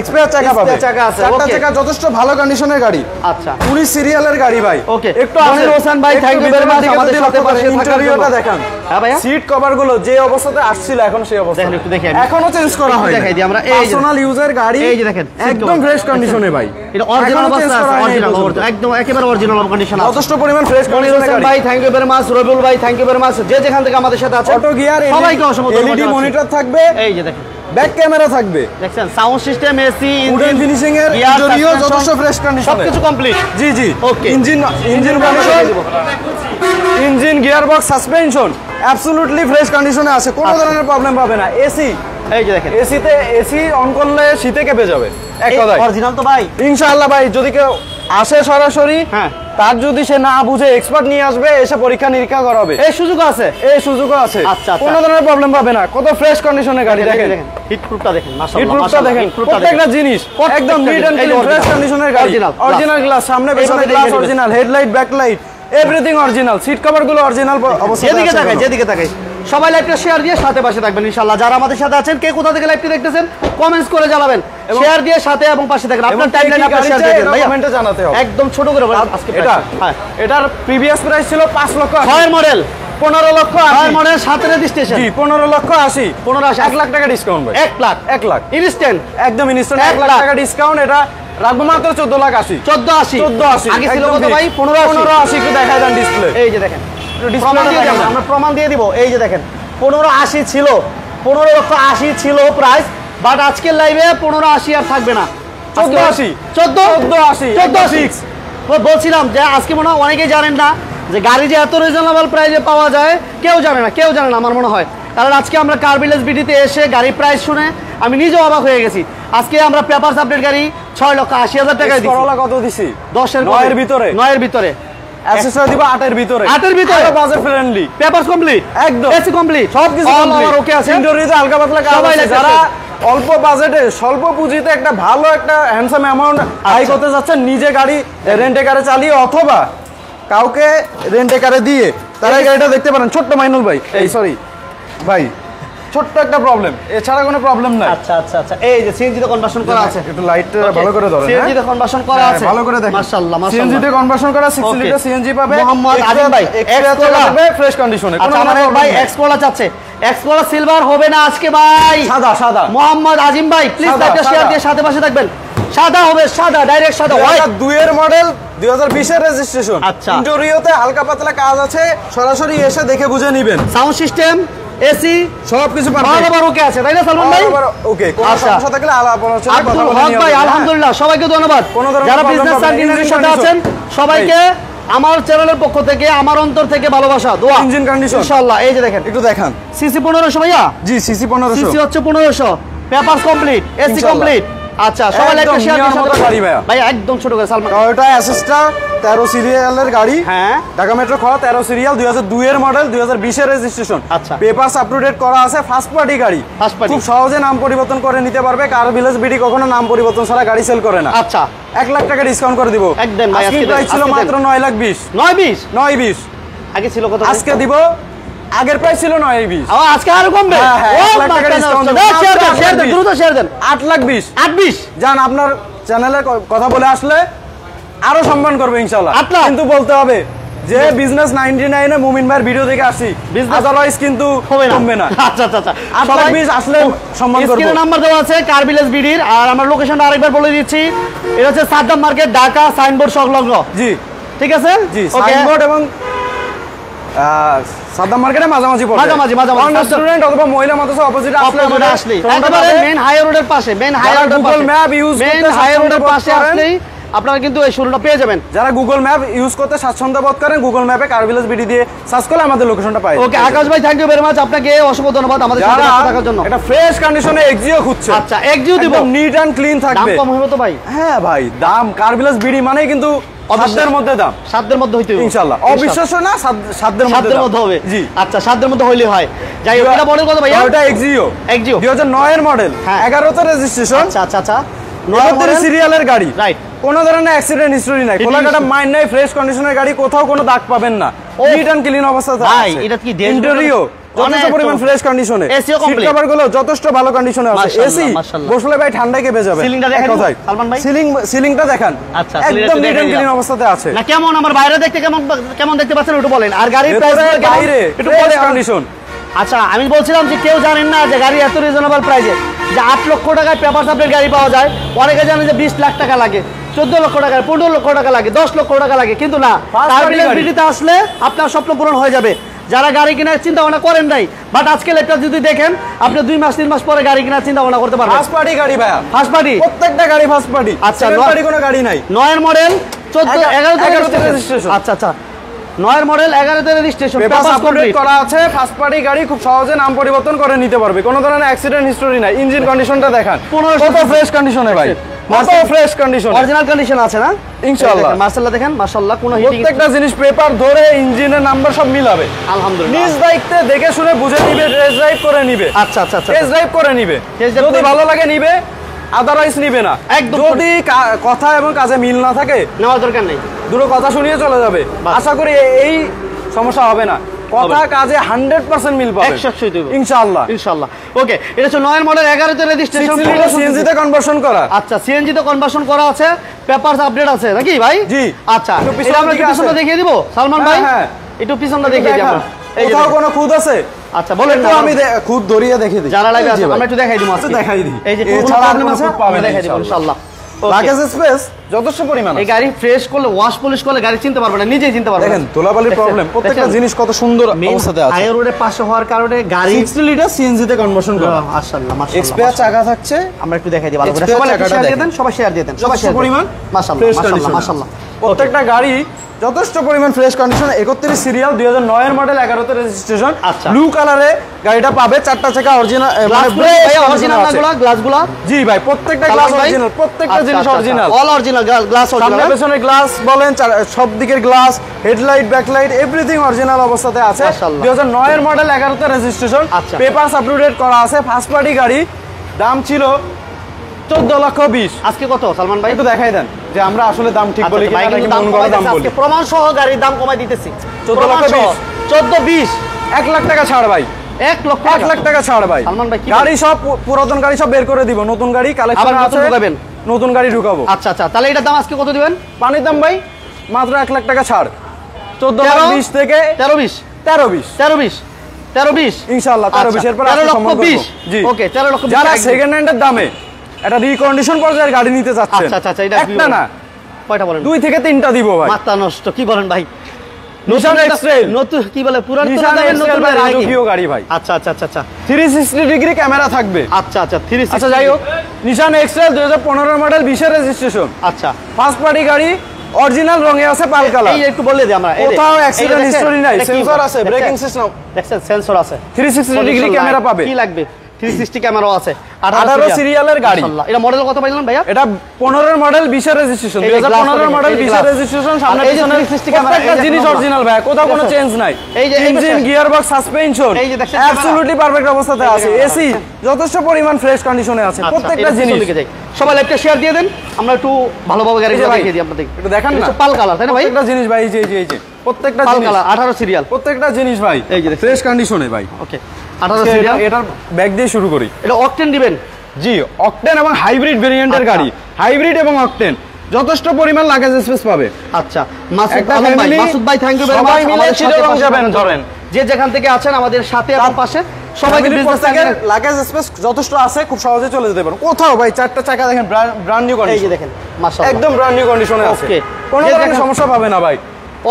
এক্সপায়ার চাকা পাবে, চাকা আছে, চারটা চাকা যথেষ্ট ভালো কন্ডিশনের গাড়ি। আচ্ছা 19 সিরিয়ালের গাড়ি ভাই। ওকে, একটু মনির হোসেন ভাই থ্যাংক ইউ ভেরি মাচ আমাদের সাথে পাশে থাকার ইন্টেরিয়রটা দেখান। হ্যাঁ ভাইয়া, সিট কভার গুলো যে অবস্থাতে আসছিল এখন সেই অবস্থা দেখেন, একটু দেখি, এখনো চেঞ্জ করা হয়, দেখাই দিই আমরা। এই পার্সোনাল ইউজার গাড়ি, এই যে দেখেন একদম ফ্রেশ কন্ডিশনে ভাই, এটা অরিজিনাল অবস্থা আছে, অরিজিনাল একদম একেবারে অরিজিনাল কন্ডিশন আছে, যথেষ্ট পরিমাণ ফ্রেশ মনির কন্ডিশনের হোসেন গাড়ি। ভাই thank you very much, Robiul ভাই থ্যাংক ইউ ভেরি মাচ, যে যেখান থেকে আমাদের সাথে আছে। অটো গিয়ার, সবাইকে অসংখ্য ধন্যবাদ। এলইডি মনিটর থাকবে, এই যে দেখেন ব্যাক ক্যামেরা থাকবে, দেখছেন sound system, AC, wooden finishing এর ইন্টেরিয়র যথেষ্ট ফ্রেশ কন্ডিশন, সবকিছু কমপ্লিট। জি জি। Okay, engine condition, engine gearbox, suspension absolutely fresh কন্ডিশনে আছে, কোনো ধরনের প্রবলেম পাবে না। এসি, এই যে দেখেন এসি অন করলে শীতে কেঁপে যাবে এক কথায়। অরিজিনাল তো ভাই ইনশাআল্লাহ ভাই, যদি কেউ আসে সরাসরি, হ্যাঁ, তার যদি সে না বুঝে এক্সপার্ট নিয়ে আসবে, এসে পরীক্ষা নিরীক্ষা করাবে, এই সুযোগ আছে, এই সুযোগও আছে। আচ্ছা, কোনো ধরনের প্রবলেম পাবে না, কত ফ্রেশ কন্ডিশনের গাড়ি। দেখেন হিট প্রুফটা দেখেন, হিট মাশাআল্লাহ প্রুফটা দেখেন, প্রত্যেকটা জিনিস একদম নিট এন্ড ক্লিন, ফ্রেশ কন্ডিশনের গাড়ি। অরিজিনাল গ্লাস, সামনে পেছনে glass original, headlight backlight everything original, seat cover গুলো অরিজিনাল অবস্থায়। যেদিকে তাকাই সবাই লাইভটা শেয়ার দিয়ে সাথে পাশে থাকবেন ইনশাআল্লাহ। যারা আমাদের সাথে আছেন, কে কোথা থেকে লাইভটি দেখতেছেন কমেন্টস করে জানাবেন, শেয়ার দিয়ে সাথে এবং পাশে থাকবেন। আপনার টাইমলাইন আপনার শেয়ার দিয়ে দেন ভাইয়া, কমেন্টে জানাতে হবে একদম ছোট করে বলেন আজকে এটা। হ্যাঁ, এটার প্রিভিয়াস প্রাইস ছিল 5 লক্ষ 6 মডেল, 15 লক্ষ 6 মডেল, 7 রেজিস্ট্রেশন, জি 15 লক্ষ 80, 15 1 লাখ টাকা ডিসকাউন্ট ভাই, 1 লাখ ইনস্ট্যান্ট, একদম ইনস্ট্যান্ট 1 লাখ টাকা ডিসকাউন্ট। এটা রাখবো মাত্র 14 লাখ 80, 1480 আগে ছিল কত ভাই? 1580। একটু দেখাই দেন ডিসপ্লে, এই যে দেখেন, প্রমাণ দিয়ে দেন, আমরা প্রমাণ দিয়ে দিব। এই যে দেখেন 1580 ছিল, 15,80,000 ছিল প্রাইস, বাট আজকের লাইভে 1580 আর থাকবে না, 1480 বলছিলাম যে আজকে মনে হয় অনেকেই জানেন না যে গাড়ি যে এত রিজনেবল প্রাইসে পাওয়া যায়, কেউ জানে না আমার মনে হয়। কারণ আজকে আমরা কার ভিলেজ বিডিতে এসে গাড়ির প্রাইস শুনে আমি নিজেও অবাক হয়ে গেছি। আজকে আমরা পেপারস আপডেট গাড়ি 6,80,000 টাকায় দিচ্ছি। করলা কত দিছি? 10 এর 9 এর ভিতরে, 9 এর ভিতরে, অ্যাকসেসরি দিব 8 এর ভিতরে, 8 এর ভিতরে, বাজেট ফ্রেন্ডলি, পেপারস কমপ্লিট, একদম এসি কমপ্লিট, সবকিছু আমার ওকে আছে। ইন্টেরিয়রে হালকা পাতলা কাজ আছে। যারা অল্প বাজেটে স্বল্প পুঁজিতে একটা ভালো একটা হ্যান্ডসাম অ্যামাউন্ট আয় করতে যাচ্ছেন, নিজে গাড়ি রেন্টে কারে চালিয়ে অথবা কাউকে রেন্টে কারে দিয়ে, তারা এই গাড়িটা দেখতে পারেন। ছোট্ট মাইনুল ভাই, এই সরি ভাই, ছোট্ট একটা প্রবলেম, এছাড়া কোনো প্রবলেম নাই। আচ্ছা আচ্ছা আচ্ছা, এই যে সিএনজি তে কনভার্সন করা আছে, একটু লাইটটা ভালো করে ধরেন। সিএনজি তে কনভার্সন করা আছে, ভালো করে দেখেন। মাশাআল্লাহ সিএনজি তে কনভার্সন করা 6 লিটার সিএনজি পাবে মোহাম্মদ আজিম ভাই। এক্সপ্লোরা পাবে ফ্রেশ কন্ডিশনে। আচ্ছা, আমাদের ভাই এক্সপ্লোরা চাচ্ছে, এক্সপ্লোরা সিলভার হবে না আজকে ভাই, সাদা সাদা। মোহাম্মদ আজিম ভাই প্লিজ একটা শেয়ার দিয়ে সাথে পাশে থাকবেন। সাদা হবে, সাদা, ডাইরেক্ট সাদা, হোয়াইট। 2 এর মডেল, 2020 এর রেজিস্ট্রেশন। আচ্ছা, ইন্টেরিয়রতে হালকা পাতলা কাজ আছে, সরাসরি এসে দেখে বুঝে নেবেন। সাউন্ড সিস্টেম, এসি সবকিছু বরাবর ওকে আছে, তাই না সালমান ভাই? ওকে, কোন সমস্যা থাকলে আলাপ আলোচনা কথা আব্দুল বলে হক নিও। ভাই আলহামদুলিল্লাহ, সবাইকে ধন্যবাদ। যারা বিজনেস সার্ভিসের সাথে আছেন সবাইকে আমার চ্যানেলের পক্ষ থেকে আমার অন্তর থেকে ভালোবাসা, দোয়া। ইঞ্জিন কন্ডিশন ইনশাআল্লাহ, এই যে দেখেন, একটু দেখান। সিসি 1500 ভাইয়া? জি, সিসি 1500। সিসি হচ্ছে 1500, পেপারস কমপ্লিট, এসি ইনশাআল্লাহ। কমপ্লিট। আচ্ছা, সবাই একটা শেয়ার দিয়ে সাথে গাড়ি ভাই একদম ছোট করে সালমান। টয়োটা অ্যাসিস্টা 13 সিরিয়ালের গাড়ি। হ্যাঁ, ঢাকা মেট্রো খ 13 সিরিয়াল, 2002 এর মডেল, 2020 এর রেজিস্ট্রেশন। আচ্ছা, পেপারস আপডেট করা আছে, ফার্স্ট পার্টি গাড়ি। ফার্স্ট পার্টি, খুব সহজে নাম পরিবর্তন করে নিতে পারবে। কার ভিলেজ বিডি কখনো নাম পরিবর্তন ছাড়া গাড়ি সেল করে না। আচ্ছা, 1 লাখ টাকা ডিসকাউন্ট করে দিব। একদম ভাই, আজকে প্রাইস ছিল মাত্র 9,20,000। 920? 920 আগে ছিল কত? আজকে দিব, আগের প্রাইস ছিল 920। আজকে আরো কমবে। হ্যাঁ, 1 লাখ টাকা ডিসকাউন্ট দিব। শেয়ার দেন, দ্রুত শেয়ার দেন। 8,20,000। 820 জান, আপনার চ্যানেলে কথা বলে আসলে আরো সম্মান করবে ইনশাআল্লাহ। কিন্তু বলতে হবে যে বিজনেস 99 এ মুমিন ভাইয়ের ভিডিও দেখে আসি, আদারওয়াইজ কিন্তু কমবে না। আচ্ছা আচ্ছা আচ্ছা, 8,20,000 আসলে সম্মান করব। স্ক্রিনে নাম্বার দেওয়া আছে কার ভিলেজ বিডির, আর আমার লোকেশনটা আরেকবার বলে দিচ্ছি, এটা হচ্ছে সাদ্দাম মার্কেট, ঢাকা, সাইনবোর্ড সংলগ্ন। জি, ঠিক আছে। জি, সাইনবোর্ড এবং সাদ্দাম মার্কেটের মাঝামাঝি পড়ে, মাঝামাঝি স্টুডেন্ট অথবা মহিলা মাদ্রাসা অপোজিট আসলে একেবারে মেইন হাই রোডের পাশে, মেইন হাই রোডের Google map use main high রোডের পাশে আসলেই আপনারা কিন্তু এই শোরুমটা পেয়ে যাবেন। যারা গুগল ম্যাপ ইউজ করতে স্বাচ্ছন্দ্য বোধ করেন, গুগল ম্যাপে কার ভিলেজ বিডি দিয়ে সার্চ করলে আমাদের লোকেশনটা পাই। ওকে, আকাশ ভাই থ্যাংক ইউ ভেরি মাচ, আপনাকে অসংখ্য ধন্যবাদ আমাদের সাথে থাকার জন্য। এটা ফ্রেশ কন্ডিশনে এক্সিও খুঁজছে। আচ্ছা, এক্সিও দিব, একদম নিট এন্ড ক্লিন থাকবে। দাম কম হবে তো ভাই? হ্যাঁ ভাই, দাম কার ভিলেজ বিডি মানে কিন্তু সাধ্যের মধ্যে দাম, সাধ্যের মধ্যে হইতে হবে ইনশাআল্লাহ। অবিশ্বাস্য না, সাধ্যের মধ্যে হবে। জি, আচ্ছা, সাধ্যের মধ্যে হইলে হয়। যাই হোক, এটা মডেল কত ভাইয়া? এটা এক্সিও 2009 এর মডেল, 11 তে রেজিস্ট্রেশন। আচ্ছা আচ্ছা আচ্ছা, 9 সিরিয়ালের গাড়ি। রাইট, কোনো ধরনের অ্যাক্সিডেন্ট হিস্টরি নাই, খোলাকাটা মাইন নাই, ফ্রেশ কন্ডিশনের গাড়ি, কোথাও কোনো দাগ পাবেন না, নিট এন্ড ক্লিন অবস্থাতে আছে। ভাই এটা কি ইন্টেরিয়র যথেষ্ট পরিমাণ ফ্রেশ কন্ডিশনে, এসিও কমপ্লিট, সিট কভার গুলো যথেষ্ট ভালো কন্ডিশনে আছে। এসি বসলে ভাই ঠান্ডায় কেঁপে যাবে। সিলিংটা দেখেন সালমান ভাই, সিলিংটা দেখান। আচ্ছা, একদম নিট এন্ড ক্লিন অবস্থাতে আছে। না কেমন আমার বাইরে দেখতে কেমন দেখতে পাচ্ছেন একটু বলেন। আর গাড়ির প্রাইস বাইরে একটু বলেন কন্ডিশন। আচ্ছা, আমি বলছিলাম যে কেউ জানেন না যে গাড়ি এত রিজনেবল প্রাইসে, যে 8 লক্ষ টাকায় পেপার সাপ্লাই গাড়ি পাওয়া যায়। অনেকে জানে যে 20 লাখ টাকা লাগে, 14 লক্ষ টাকা, 15 লক্ষ টাকা লাগে, 10 লক্ষ টাকা লাগে, কিন্তু না, বিডিতে আসলে আপনার স্বপ্ন পূরণ হয়ে যাবে। যারা গাড়ি কেনার চিন্তা ভাবনা করেন নাই, বাট আজকে লেপটপ যদি দেখেন, আপনি 2 মাস 3 মাস পরে গাড়ি কেনার চিন্তা ভাবনা করতে পারবেন। ফার্স্ট পার্টি গাড়ি ভাইয়া, ফার্স্ট পার্টি, প্রত্যেকটা গাড়ি ফার্স্ট পার্টি। আচ্ছা, পার্টি কোনো গাড়ি নাই। 9 এর মডেল, 11 তে রেজিস্ট্রেশন। আচ্ছা আচ্ছা, 9 এর মডেল, 11 তে রেজিস্ট্রেশন, পেপারস আপডেট করা আছে, ফার্স্ট পার্টি গাড়ি, খুব সহজে নাম পরিবর্তন করে নিতে পারবে। কোনো ধরনের অ্যাক্সিডেন্ট হিস্টরি নাই। ইঞ্জিন কন্ডিশনটা দেখান, কত ফ্রেশ কন্ডিশনে ভাই, কত ফ্রেশ কন্ডিশন, অরিজিনাল কন্ডিশন আছে না ইনশাআল্লাহ। মাশাআল্লাহ, দেখেন মাশাআল্লাহ, কোনো হিটিং, প্রত্যেকটা জিনিস পেপার ধরে ইঞ্জিনের নাম্বার সব মিলাবে আলহামদুলিল্লাহ। নিজ দায়িত্বে দেখে শুনে বুঝে নিবে, টেস্ট ড্রাইভ করে নিবে। আচ্ছা আচ্ছা আচ্ছা, টেস্ট ড্রাইভ করে নিবে, যদি ভালো লাগে নিবে, আদারওয়াইজ নিবে না। একদম, যদি কথা এবং কাজে মিল না থাকে নেওয়ার দরকার নেই, দুটো কথা শুনিয়ে চলে যাবে। আশা করি এই সমস্যা হবে না, কথা কাজে 100% মিল পাবে, 100% দেব ইনশাআল্লাহ ইনশাআল্লাহ। ওকে, এটা হচ্ছে 9 এর মডেল, 11 তে রেজিস্ট্রেশন, সিএনজি তে কনভার্সন করা। আচ্ছা, সিএনজি তে কনভার্সন করা আছে, পেপারস আপডেট আছে নাকি ভাই? জি। আচ্ছা, এটা আমরা কি পিছনটা দেখিয়ে দিব সালমান ভাই? হ্যাঁ, একটু পিছনটা দেখিয়ে দিই আমরা। কোথাও কোনো খুদ আছে? আচ্ছা, বলেন না, আমি খুদ ধরিয়ে দেখিয়ে দিই। যারা লাইভে আছে আমরা একটু দেখাই দিব, আজকে দেখাই দিই। এই যে এছাড়া আর কোনো খুদ পাবেন দেখাই দিব ইনশাআল্লাহ। লাগেজ স্পেস যথেষ্ট পরিমাণ। এই গাড়ি ফ্রেশ করলে, ওয়াশ পলিশ করলে গাড়ি চিনতে পারবে না, নিজেই চিনতে পারবে না। দেখেন ধুলাবালির প্রবলেম, প্রত্যেকটা জিনিস কত সুন্দর অবস্থাতে আছে। হাই রোডের পাশে হওয়ার কারণে গাড়ি 60 লিটার সিএনজি তে কনভার্সন করা। মাশাআল্লাহ মাশাআল্লাহ, এক্সপায়ার চাকা থাকছে, আমরা একটু দেখাই দিই ভালো করে। সবাই শেয়ার দিয়ে দেন, সবাই শেয়ার দিয়ে দেন, সবাই শেয়ার পরিমাণ মাশাআল্লাহ মাশাআল্লাহ মাশাআল্লাহ। প্রত্যেকটা গাড়ি যথেষ্ট পরিমাণ ফ্রেশ কন্ডিশন। 31 সিরিয়াল, 2009 এর মডেল, 11 তে রেজিস্ট্রেশন। আচ্ছা, ব্লু কালারে গাড়িটা পাবে, 4টা চাকা অরিজিনাল, মানে অরিজিনাল নাগুলা, গ্লাসগুলা। জি ভাই, প্রত্যেকটা গ্লাস অরিজিনাল, প্রত্যেকটা জিনিস অরিজিনাল, অল অরিজিনাল গ্লাস, সামনে পেছনে গ্লাস বলেন, সব দিকের glass, headlight, backlight, everything original অবস্থাতে আছে। 2009 এর মডেল, 11 তে রেজিস্ট্রেশন, পেপারস আপডেট করা আছে, ফার্স্ট পার্টি গাড়ি। দাম ছিল 14,20,000। আজকে কত সালমান ভাই? একটু দেখাই দেন যে আমরা আসলে দাম ঠিক বলি কিনা, নাকি মন গড়া দাম বলি। প্রমাণ সহ গাড়ির দাম কমাই দিতেছি, 14,20,000, 14-20, 1 লাখ টাকা ছাড় ভাই। 1 লক্ষ 1 লাখ টাকা ছাড় ভাই। সালমান ভাই গাড়ি সব পুরাতন গাড়ি সব বের করে দিব, নতুন গাড়ি কালেকশন আছে, নতুন গাড়ি ঢুকাবো। আচ্ছা আচ্ছা, তাহলে এটার দাম আজকে কত দিবেন? পানির দাম ভাই মাত্র 1 লাখ টাকা ছাড়, 14,20 থেকে 13-20 ইনশাআল্লাহ 13-20 এর পর আপনি সম্মান করব। জি ওকে 13 লক্ষ 20 যারা সেকেন্ড হ্যান্ডের দামে একটা রিকন্ডিশন পর্যায়ের গাড়ি নিতে চাচ্ছেন, আচ্ছা আচ্ছা, এটা একটা না কয়টা বলেন? 2 থেকে 3টা দিব ভাই। মাথা নষ্ট কি বলেন ভাই? নিশান এক্সট্রেল নতুন কি বলে, পুরান নিশান এক্সট্রেল ভাই, রাজকীয় গাড়ি ভাই। আচ্ছা আচ্ছা আচ্ছা আচ্ছা 360 ডিগ্রি ক্যামেরা থাকবে। আচ্ছা আচ্ছা 360। আচ্ছা যাই হোক, নিশান এক্সট্রেল 2015 মডেল 20 এর রেজিস্ট্রেশন, আচ্ছা ফার্স্ট পার্টি গাড়ি, অরিজিনাল রঙে আছে, পাল কালার। এই একটু বলে দিই আমরা, কোথাও অ্যাক্সিডেন্ট হিস্টরি নাই, সেন্সর আছে, ব্রেকিং সিস্টেম, দেখছেন সেন্সর আছে, 360 ডিগ্রি ক্যামেরা পাবে। কি লাগবে? 360 ক্যামেরাও আছে, 18 সিরিয়ালের গাড়ি। মাশাআল্লাহ। এটা মডেল কত পাইলেন ভাইয়া? এটা 15 মডেল 20 এর রেজিস্ট্রেশন, 2015 মডেল 20 এর রেজিস্ট্রেশন, সামনে পিছনে 360 ক্যামেরা, প্রত্যেকটা জিনিস অরিজিনাল ভাই, কোথাও কোনো চেঞ্জ নাই। এই যে ইঞ্জিন, গিয়ার বক্স, সাসপেনশন এই যে দেখছেন অ্যাবসলিউটলি পারফেক্ট অবস্থাতে আছে, এসি যথেষ্ট পরিমাণ ফ্রেশ কন্ডিশনে আছে, প্রত্যেকটা জিনিস। সবাই একটা শেয়ার দিয়ে দেন, আমরা একটু ভালোভাবে গাড়িটা দেখিয়ে দিই আপনাদের। একটু দেখান না, পাল কালার তাই না ভাই? প্রত্যেকটা জিনিস ভাই, এই যে এই যে প্রত্যেকটা পাল জিনিস কালার, 18 সিরিয়াল, প্রত্যেকটা জিনিস ভাই এই যে ফ্রেশ কন্ডিশনে ভাই। ওকে 18 সিরিয়াল। এটার ব্যাগ দিয়ে শুরু করি। এটা অকটেন দিবেন? জি, অকটেন এবং হাইব্রিড ভেরিয়েন্টের গাড়ি, হাইব্রিড এবং অকটেন যথেষ্ট পরিমাণ লাগেজ স্পেস পাবে। আচ্ছা মাসুদ ভাই থ্যাংক ইউ ভেরি মাচ। সবাই মিলে চিটাগং যাবেন ধরেন, যে যেখান থেকে আছেন আমাদের সাথে এবং পাশে সবাইকে বিজনেস লাগেজ স্পেস যথেষ্ট আছে, খুব সহজে চলে যেতে পারেন কোথাও ভাই। 4টা চাকা দেখেন ব্র্যান্ড নিউ কন্ডিশন, এই যে দেখেন মাশাআল্লাহ একদম ব্র্যান্ড নিউ কন্ডিশনে আছে, কোনো ধরনের সমস্যা পাবে না ভাই।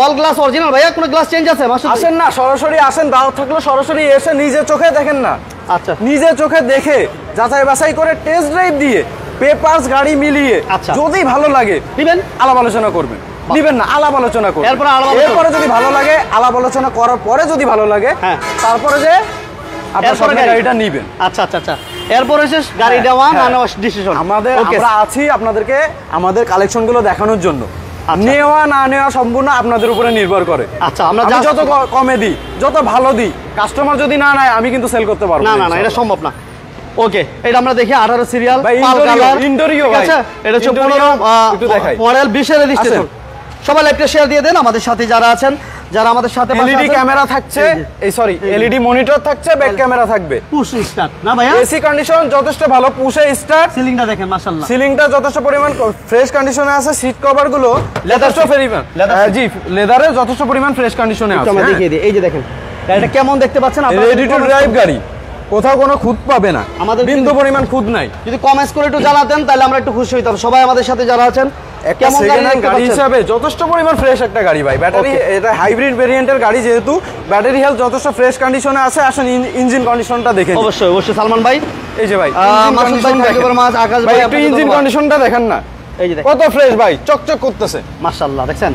অল গ্লাস অরিজিনাল ভাইয়া, কোনো গ্লাস চেঞ্জ আছে? মাসুদ আসেন না, সরাসরি আসেন, দাও থাকলে সরাসরি এসে নিজে চোখে দেখেন না। আচ্ছা নিজে চোখে দেখে যাচাই বাছাই করে টেস্ট ড্রাইভ দিয়ে পেপারস গাড়ি মিলিয়ে যদি ভালো লাগে দিবেন, আলাপ আলোচনা করবেন। দিবেন না, আলাপ আলোচনা করবেন। এরপরে যদি ভালো লাগে, আলাপ আলোচনা করার পরে যদি ভালো লাগে, তারপরে যে আপনার সামনে গাড়িটা নিবেন। আচ্ছা আচ্ছা আচ্ছা, এরপরে শেষ গাড়ি দেওয়া না নেওয়া ডিসিশন। আমরা আছি আপনাদেরকে আমাদের কালেকশনগুলো দেখানোর জন্য, নেওয়া না নেওয়া সম্পূর্ণ আপনাদের উপরে নির্ভর করে। আচ্ছা আমরা যত কমে দিই, যত ভালো দিই, কাস্টমার যদি না নেয় আমি কিন্তু সেল করতে পারবো না। না না, এটা সম্ভব না। ওকে, এটা আমরা দেখি 18 সিরিয়াল, ইন্টেরিয়র ভাই, এটা হচ্ছে 15 মডেল 20 এর রেজিস্ট্রেশন। সবাই একটা শেয়ার দিয়ে দেন আমাদের সাথে যারা আছেন, যারা আমাদের সাথে। এলইডি ক্যামেরা থাকছে, এই সরি এলইডি মনিটর থাকছে, ব্যাক ক্যামেরা থাকবে, পুশ স্টার্ট না ভাইয়া? এসি কন্ডিশন যথেষ্ট ভালো, পুশে স্টার্ট। সিলিংটা দেখেন মাশাআল্লাহ, সিলিংটা যথেষ্ট পরিমাণ ফ্রেশ কন্ডিশনে আছে, সিট কভার গুলো যথেষ্ট পরিমাণ, জি লেদারে যথেষ্ট পরিমাণ ফ্রেশ কন্ডিশনে আছে। আমরা দেখিয়ে দিই, এই যে দেখেন এটা কেমন দেখতে পাচ্ছেন আপনারা, রেডি টু ড্রাইভ গাড়ি, কোথাও কোনো খুঁত পাবে না, আমাদের বিন্দু পরিমাণ খুঁত নাই। যদি কমেন্টস করে একটু জানাতেন তাহলে আমরা একটু খুশি হইতাম। সবাই আমাদের সাথে যারা আছেন, কেমন গাড়ি হিসাবে যথেষ্ট পরিমাণ ফ্রেশ একটা গাড়ি ভাই। ব্যাটারি, এটা হাইব্রিড ভেরিয়েন্টের গাড়ি, যেহেতু ব্যাটারি হেলথ যথেষ্ট ফ্রেশ কন্ডিশনে আছে। আসেন ইঞ্জিন কন্ডিশনটা দেখেন। অবশ্যই অবশ্যই সালমান ভাই, এই যে ভাই মাসুদ ভাই থ্যাংক ইউ ভেরি মাচ। আকাশ ভাই একটু ইঞ্জিন কন্ডিশনটা দেখেন না, এই যে কত ফ্রেশ ভাই, চকচক করতেছে মাশাআল্লাহ। দেখছেন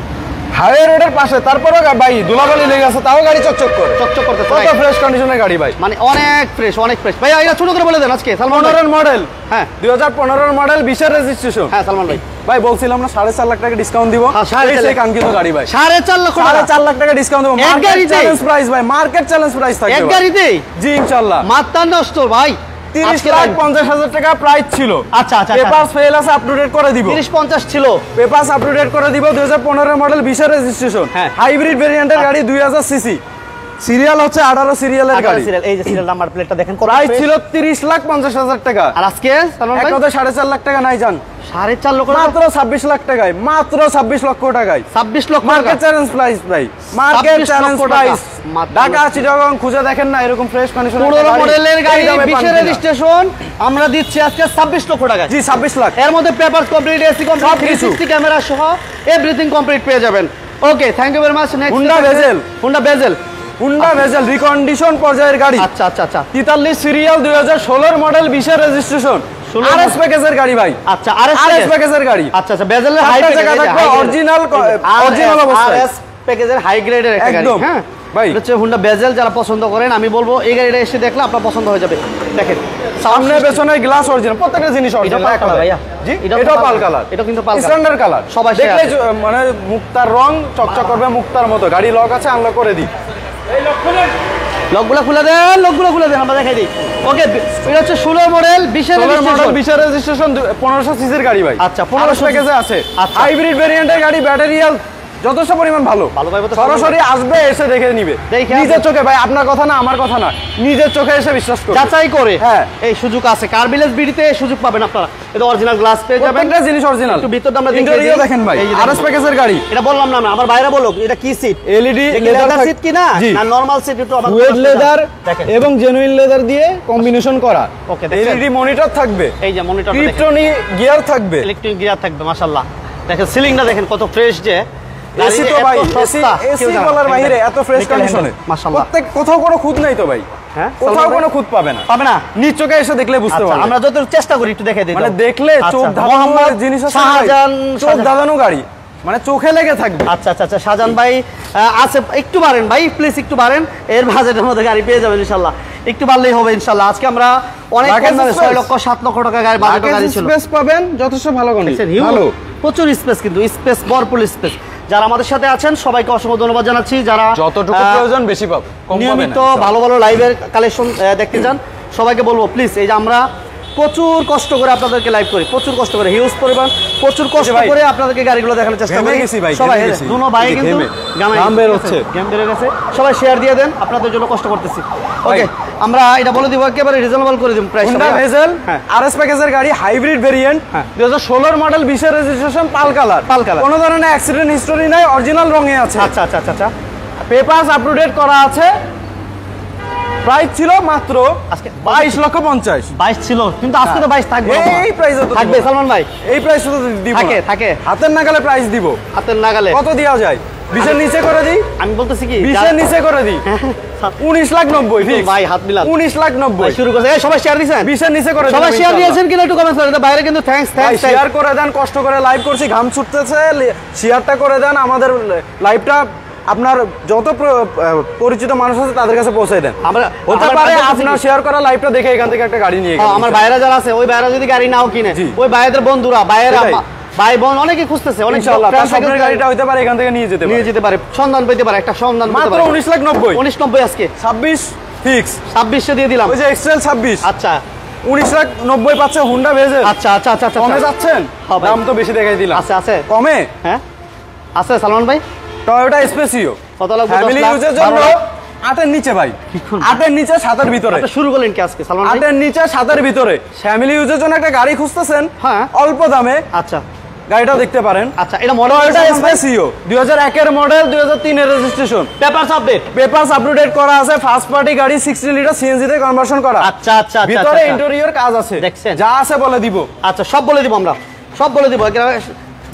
হাইওয়ে রোডের পাশে, তারপরেও ভাই ধুলাবালি লেগে আছে, তাও গাড়ি চকচক করে, চকচক করতেছে, কত ফ্রেশ কন্ডিশনের গাড়ি ভাই, মানে অনেক ফ্রেশ, অনেক ফ্রেশ। ভাই এটা ছোট করে বলে দেন আজকে। সালমান 15 মডেল, হ্যাঁ 2015 মডেল 20 এর রেজিস্ট্রেশন। হ্যাঁ সালমান ভাই, ভাই বলছিলাম না 4.5 লাখ টাকা ডিসকাউন্ট দিব, সেই কাঙ্ক্ষিত গাড়ি ভাই 4.5 লক্ষ, 4.5 লাখ টাকা ডিসকাউন্ট দেব। মার্কেট চ্যালেঞ্জ প্রাইস ভাই, মার্কেট চ্যালেঞ্জ প্রাইস থাকবে এক গাড়িতে। জি ইনশাআল্লাহ, মাত্রা নষ্ট ভাই। 30,50,000 টাকা প্রাইস ছিল। আচ্ছা আচ্ছা, পেপারস ফেল আছে, আপডেট করে দিব। 30-50 ছিল, পেপারস আপডেট করে দিব। 2015 মডেল 20 এর রেজিস্ট্রেশন, হাইব্রিড ভেরিয়েন্টের গাড়ি, 2000 সিসি, সিরিয়াল হচ্ছে 18 সিরিয়ালের গাড়ি। এই যে সিরিয়াল নাম্বার প্লেটটা দেখেন, প্রাইস ছিল 30,50,000 টাকা। আর আজকে সালমান ভাই 4.5 লাখ টাকা নাই জান, 4.5 লক্ষ, মাত্র 26 লাখ টাকায়, মাত্র 26 লক্ষ টাকায়, 26 লক্ষ মার্কেট চ্যালেঞ্জ প্রাইস ভাই, market challenge price. Dhaka Chittagong খুঁজে দেখেন না এরকম ফ্রেশ কন্ডিশনের 15 মডেলের গাড়ি 20 এর রেজিস্ট্রেশন আমরা দিচ্ছি আজকে 26 লক্ষ টাকা। জি 26 লাখ, এর মধ্যে papers complete, AC complete, 360 camera সহ এভরিথিং কমপ্লিট পেয়ে যাবেন। Okay thank you very much. Next Honda Vezel recondition পর্যায়ের গাড়ি। আচ্ছা আচ্ছা আচ্ছা, 43 সিরিয়াল, 2016 মডেল 20 এর রেজিস্ট্রেশন, আরএস প্যাকেজের গাড়ি ভাই। আচ্ছা আরএস প্যাকেজের গাড়ি। আচ্ছা আচ্ছা, বেজেলের হাই অরিজিনাল অবস্থা, আরএস প্যাকেজের হাই গ্রেডের একটা গাড়ি। হ্যাঁ ভাই, এটা হচ্ছে হুন্ডা বেজেল। যারা পছন্দ করেন আমি বলবো এই গাড়িটা এসে দেখলে আপনার পছন্দ হয়ে যাবে। দেখেন সামনে পেছনে গ্লাস অরিজিনাল, প্রত্যেকটা জিনিস অরিজিনাল। ভাইয়া জি এটাও পাল কালার, এটা কিন্তু পাল স্ট্যান্ডার্ড কালার। সবাই দেখলে মানে মুক্তার রং চকচক করবে, মুক্তার মতো। গাড়ি লক আছে, আনলক করে দিই। এই লকগুলো খুলে দেন, লকগুলো খুলে দেন, আমরা দেখাই দিই। ওকে, এটা হচ্ছে 16 মডেল 20 এর রেজিস্ট্রেশন, 1500 সিসির গাড়ি ভাই। আচ্ছা 1500 প্যাকেজে আছে, হাইব্রিড ভেরিয়েন্টের গাড়ি, ব্যাটারি হেলথ যথেষ্ট পরিমাণ ভালো সরাসরি আসবে, এসে দেখে নিবে নিজের চোখে। ভাই আপনার কথা না, আমার কথা না, নিজের চোখে এসে বিশ্বাস করে যাচাই করে। হ্যাঁ, এই সুযোগ আছে, কার ভিলেজ বিডিতে সুযোগ পাবেন আপনারা। এটা অরিজিনাল গ্লাস পেয়ে যাবেন, প্রত্যেকটা জিনিস অরিজিনাল। একটু ভিতরটা আমরা ইন্টেরিয়র দেখেন ভাই, আরএস প্যাকেজের গাড়ি। এটা বললাম না আমার বাইরে বলুক, এটা কি সিট? এলইডি লেদার সিট কি না নরমাল সিট? একটু আমার ওয়েট লেদার এবং জেনুইন লেদার দিয়ে কম্বিনেশন করা। ওকে, এলইডি মনিটর থাকবে, এই যে মনিটর, ক্রিপ্টনি গিয়ার থাকবে, ইলেকট্রিক গিয়ার থাকবে। মাশাআল্লাহ, দেখেন সিলিংটা দেখেন কত ফ্রেশ। যে এসি তো ভাই, এসি বলার বাইরে এত ফ্রেশ কন্ডিশনে, মাশাআল্লাহ। প্রত্যেক কোথাও কোনো খুঁত নাই তো ভাই, হ্যাঁ কোথাও কোনো খুঁত পাবে না, পাবে না। নিজ চোখে এসে দেখলে বুঝতে পারবে। আমরা যত চেষ্টা করি একটু দেখে দিই, মানে দেখলে চোখ ধাঁধানো জিনিস আছে, চোখ ধাঁধানো গাড়ি, মানে চোখে লেগে থাকবে। আচ্ছা আচ্ছা আচ্ছা, শাহজাহান ভাই আছে, একটু বাড়েন ভাই প্লিজ, একটু বাড়েন। এর বাজেটের মধ্যে গাড়ি পেয়ে যাবেন ইনশাআল্লাহ, একটু বাড়লেই হবে ইনশাআল্লাহ। আজকে আমরা অনেক কম দামে 6 লক্ষ 7 লক্ষ টাকা বাজেটের গাড়ি ছিল। স্পেস পাবেন যথেষ্ট ভালো কন্ডিশন, ভালো প্রচুর স্পেস, কিন্তু স্পেস ভরপুর স্পেস। যারা আমাদের সাথে আছেন সবাইকে অসংখ্য ধন্যবাদ জানাচ্ছি। যারা যতটুকু প্রয়োজন বেশি পাবে, নিয়মিত ভালো ভালো লাইভের কালেকশন দেখতে চান, সবাইকে বলবো প্লিজ, এই যে আমরা প্রচুর কষ্ট করে আপনাদেরকে লাইভ করি, প্রচুর কষ্ট করে, হিউজ পরিমাণ প্রচুর কষ্ট করে আপনাদেরকে গাড়িগুলো দেখানোর চেষ্টা করি। সবাই দুনো ভাই কিন্তু গাম বের হচ্ছে, গেম বের হচ্ছে, সবাই শেয়ার দিয়ে দেন, আপনাদের জন্য কষ্ট করতেছি। ওকে, আমরা এটা বলে দিব একেবারে রিজনেবল করে দিব প্রাইস। হোন্ডা ভেজেল আরএস প্যাকেজের গাড়ি, হাইব্রিড ভেরিয়েন্ট, 2016 মডেল, 20 এর রেজিস্ট্রেশন, পাল কালার, কোনো ধরনের অ্যাক্সিডেন্ট হিস্টোরি নাই, অরিজিনাল রঙে আছে। আচ্ছা আচ্ছা আচ্ছা, পেপারস আপ টু ডেট করা আছে। প্রাইস ছিল মাত্র আজকে 22,50,000। 22 ছিল, কিন্তু আজকে তো 22 থাকবে। এই প্রাইসে তো থাকবে সালমান ভাই, এই প্রাইসে তো দিব না। থাকে হাতের নাগালে প্রাইস দিব। হাতের নাগালে কত দেওয়া যায়? 20 এর নিচে করে দিই। আমি বলতেছি কি 20 এর নিচে করে দিই, 19,90,000 ফিক্স ভাই, হাত মিলান। 19,90,000 শুরু করছে। এই সবাই শেয়ার দিয়েছেন, 20 এর নিচে করে দিন। সবাই শেয়ার দিয়েছেন কিনা একটু কমেন্ট করে দেন। বাইরে কিন্তু থ্যাঙ্কস শেয়ার করে দেন, কষ্ট করে লাইভ করছি, ঘাম ছুটতেছে, শেয়ারটা করে দেন। আমাদের লাইভটা আপনার যত পরিচিত মানুষ আছে তাদের কাছে পৌঁছে দেন। আমরা হতে পারে আপনার শেয়ার করা লাইভটা দেখে এখান থেকে একটা গাড়ি নিয়ে গেল। আমার ভাইরা যারা আছে, ওই ভাইরা যদি গাড়ি নাও কিনে, ওই ভাইদের বন্ধুরা, ভাইয়েরা, ভাই বোন অনেকে খুঁজতেছে, অনেক ইনশাআল্লাহ আপনার গাড়িটা হইতে পারে এখান থেকে নিয়ে যেতে পারে, সন্ধান পেতে পারে, একটা সন্ধান পেতে পারে। মাত্র 19,90,000, 19,90,000 আজকে 26 ফিক্স, 26 দিয়ে দিলাম। ওই যে এক্সেল 26। আচ্ছা, 19,90,000 পাচ্ছে হোন্ডা ভেজেল। আচ্ছা আচ্ছা আচ্ছা, কমে যাচ্ছেন? দাম তো বেশি দেখাই দিলাম। আছে আছে কমে, হ্যাঁ আছে সালমান ভাই। টয়োটা স্পেসিও কত লাগবে? ফ্যামিলি ইউজের জন্য 8 এর নিচে ভাই, 8 এর নিচে 7 এর ভিতরে। শুরু করলেন কি আজকে সালমান ভাই? 8 এর নিচে 7 এর ভিতরে ফ্যামিলি ইউজের জন্য একটা গাড়ি খুঁজতেছেন, হ্যাঁ অল্প দামে, আচ্ছা গাড়িটাও দেখতে পারেন। আচ্ছা, এটা মডেল টয়োটা স্পেসিও 2001 এর মডেল, 2003 এর registration, papers update, papers up to date করা আছে, ফার্স্ট পার্টি গাড়ি, 60 লিটার সিএনজি তে কনভার্সন করা। আচ্ছা আচ্ছা, ভিতরে ইন্টেরিয়র কাজ আছে, দেখছেন? যা আছে বলে দিব। আচ্ছা, সব বলে দিব, আমরা সব বলে দিব,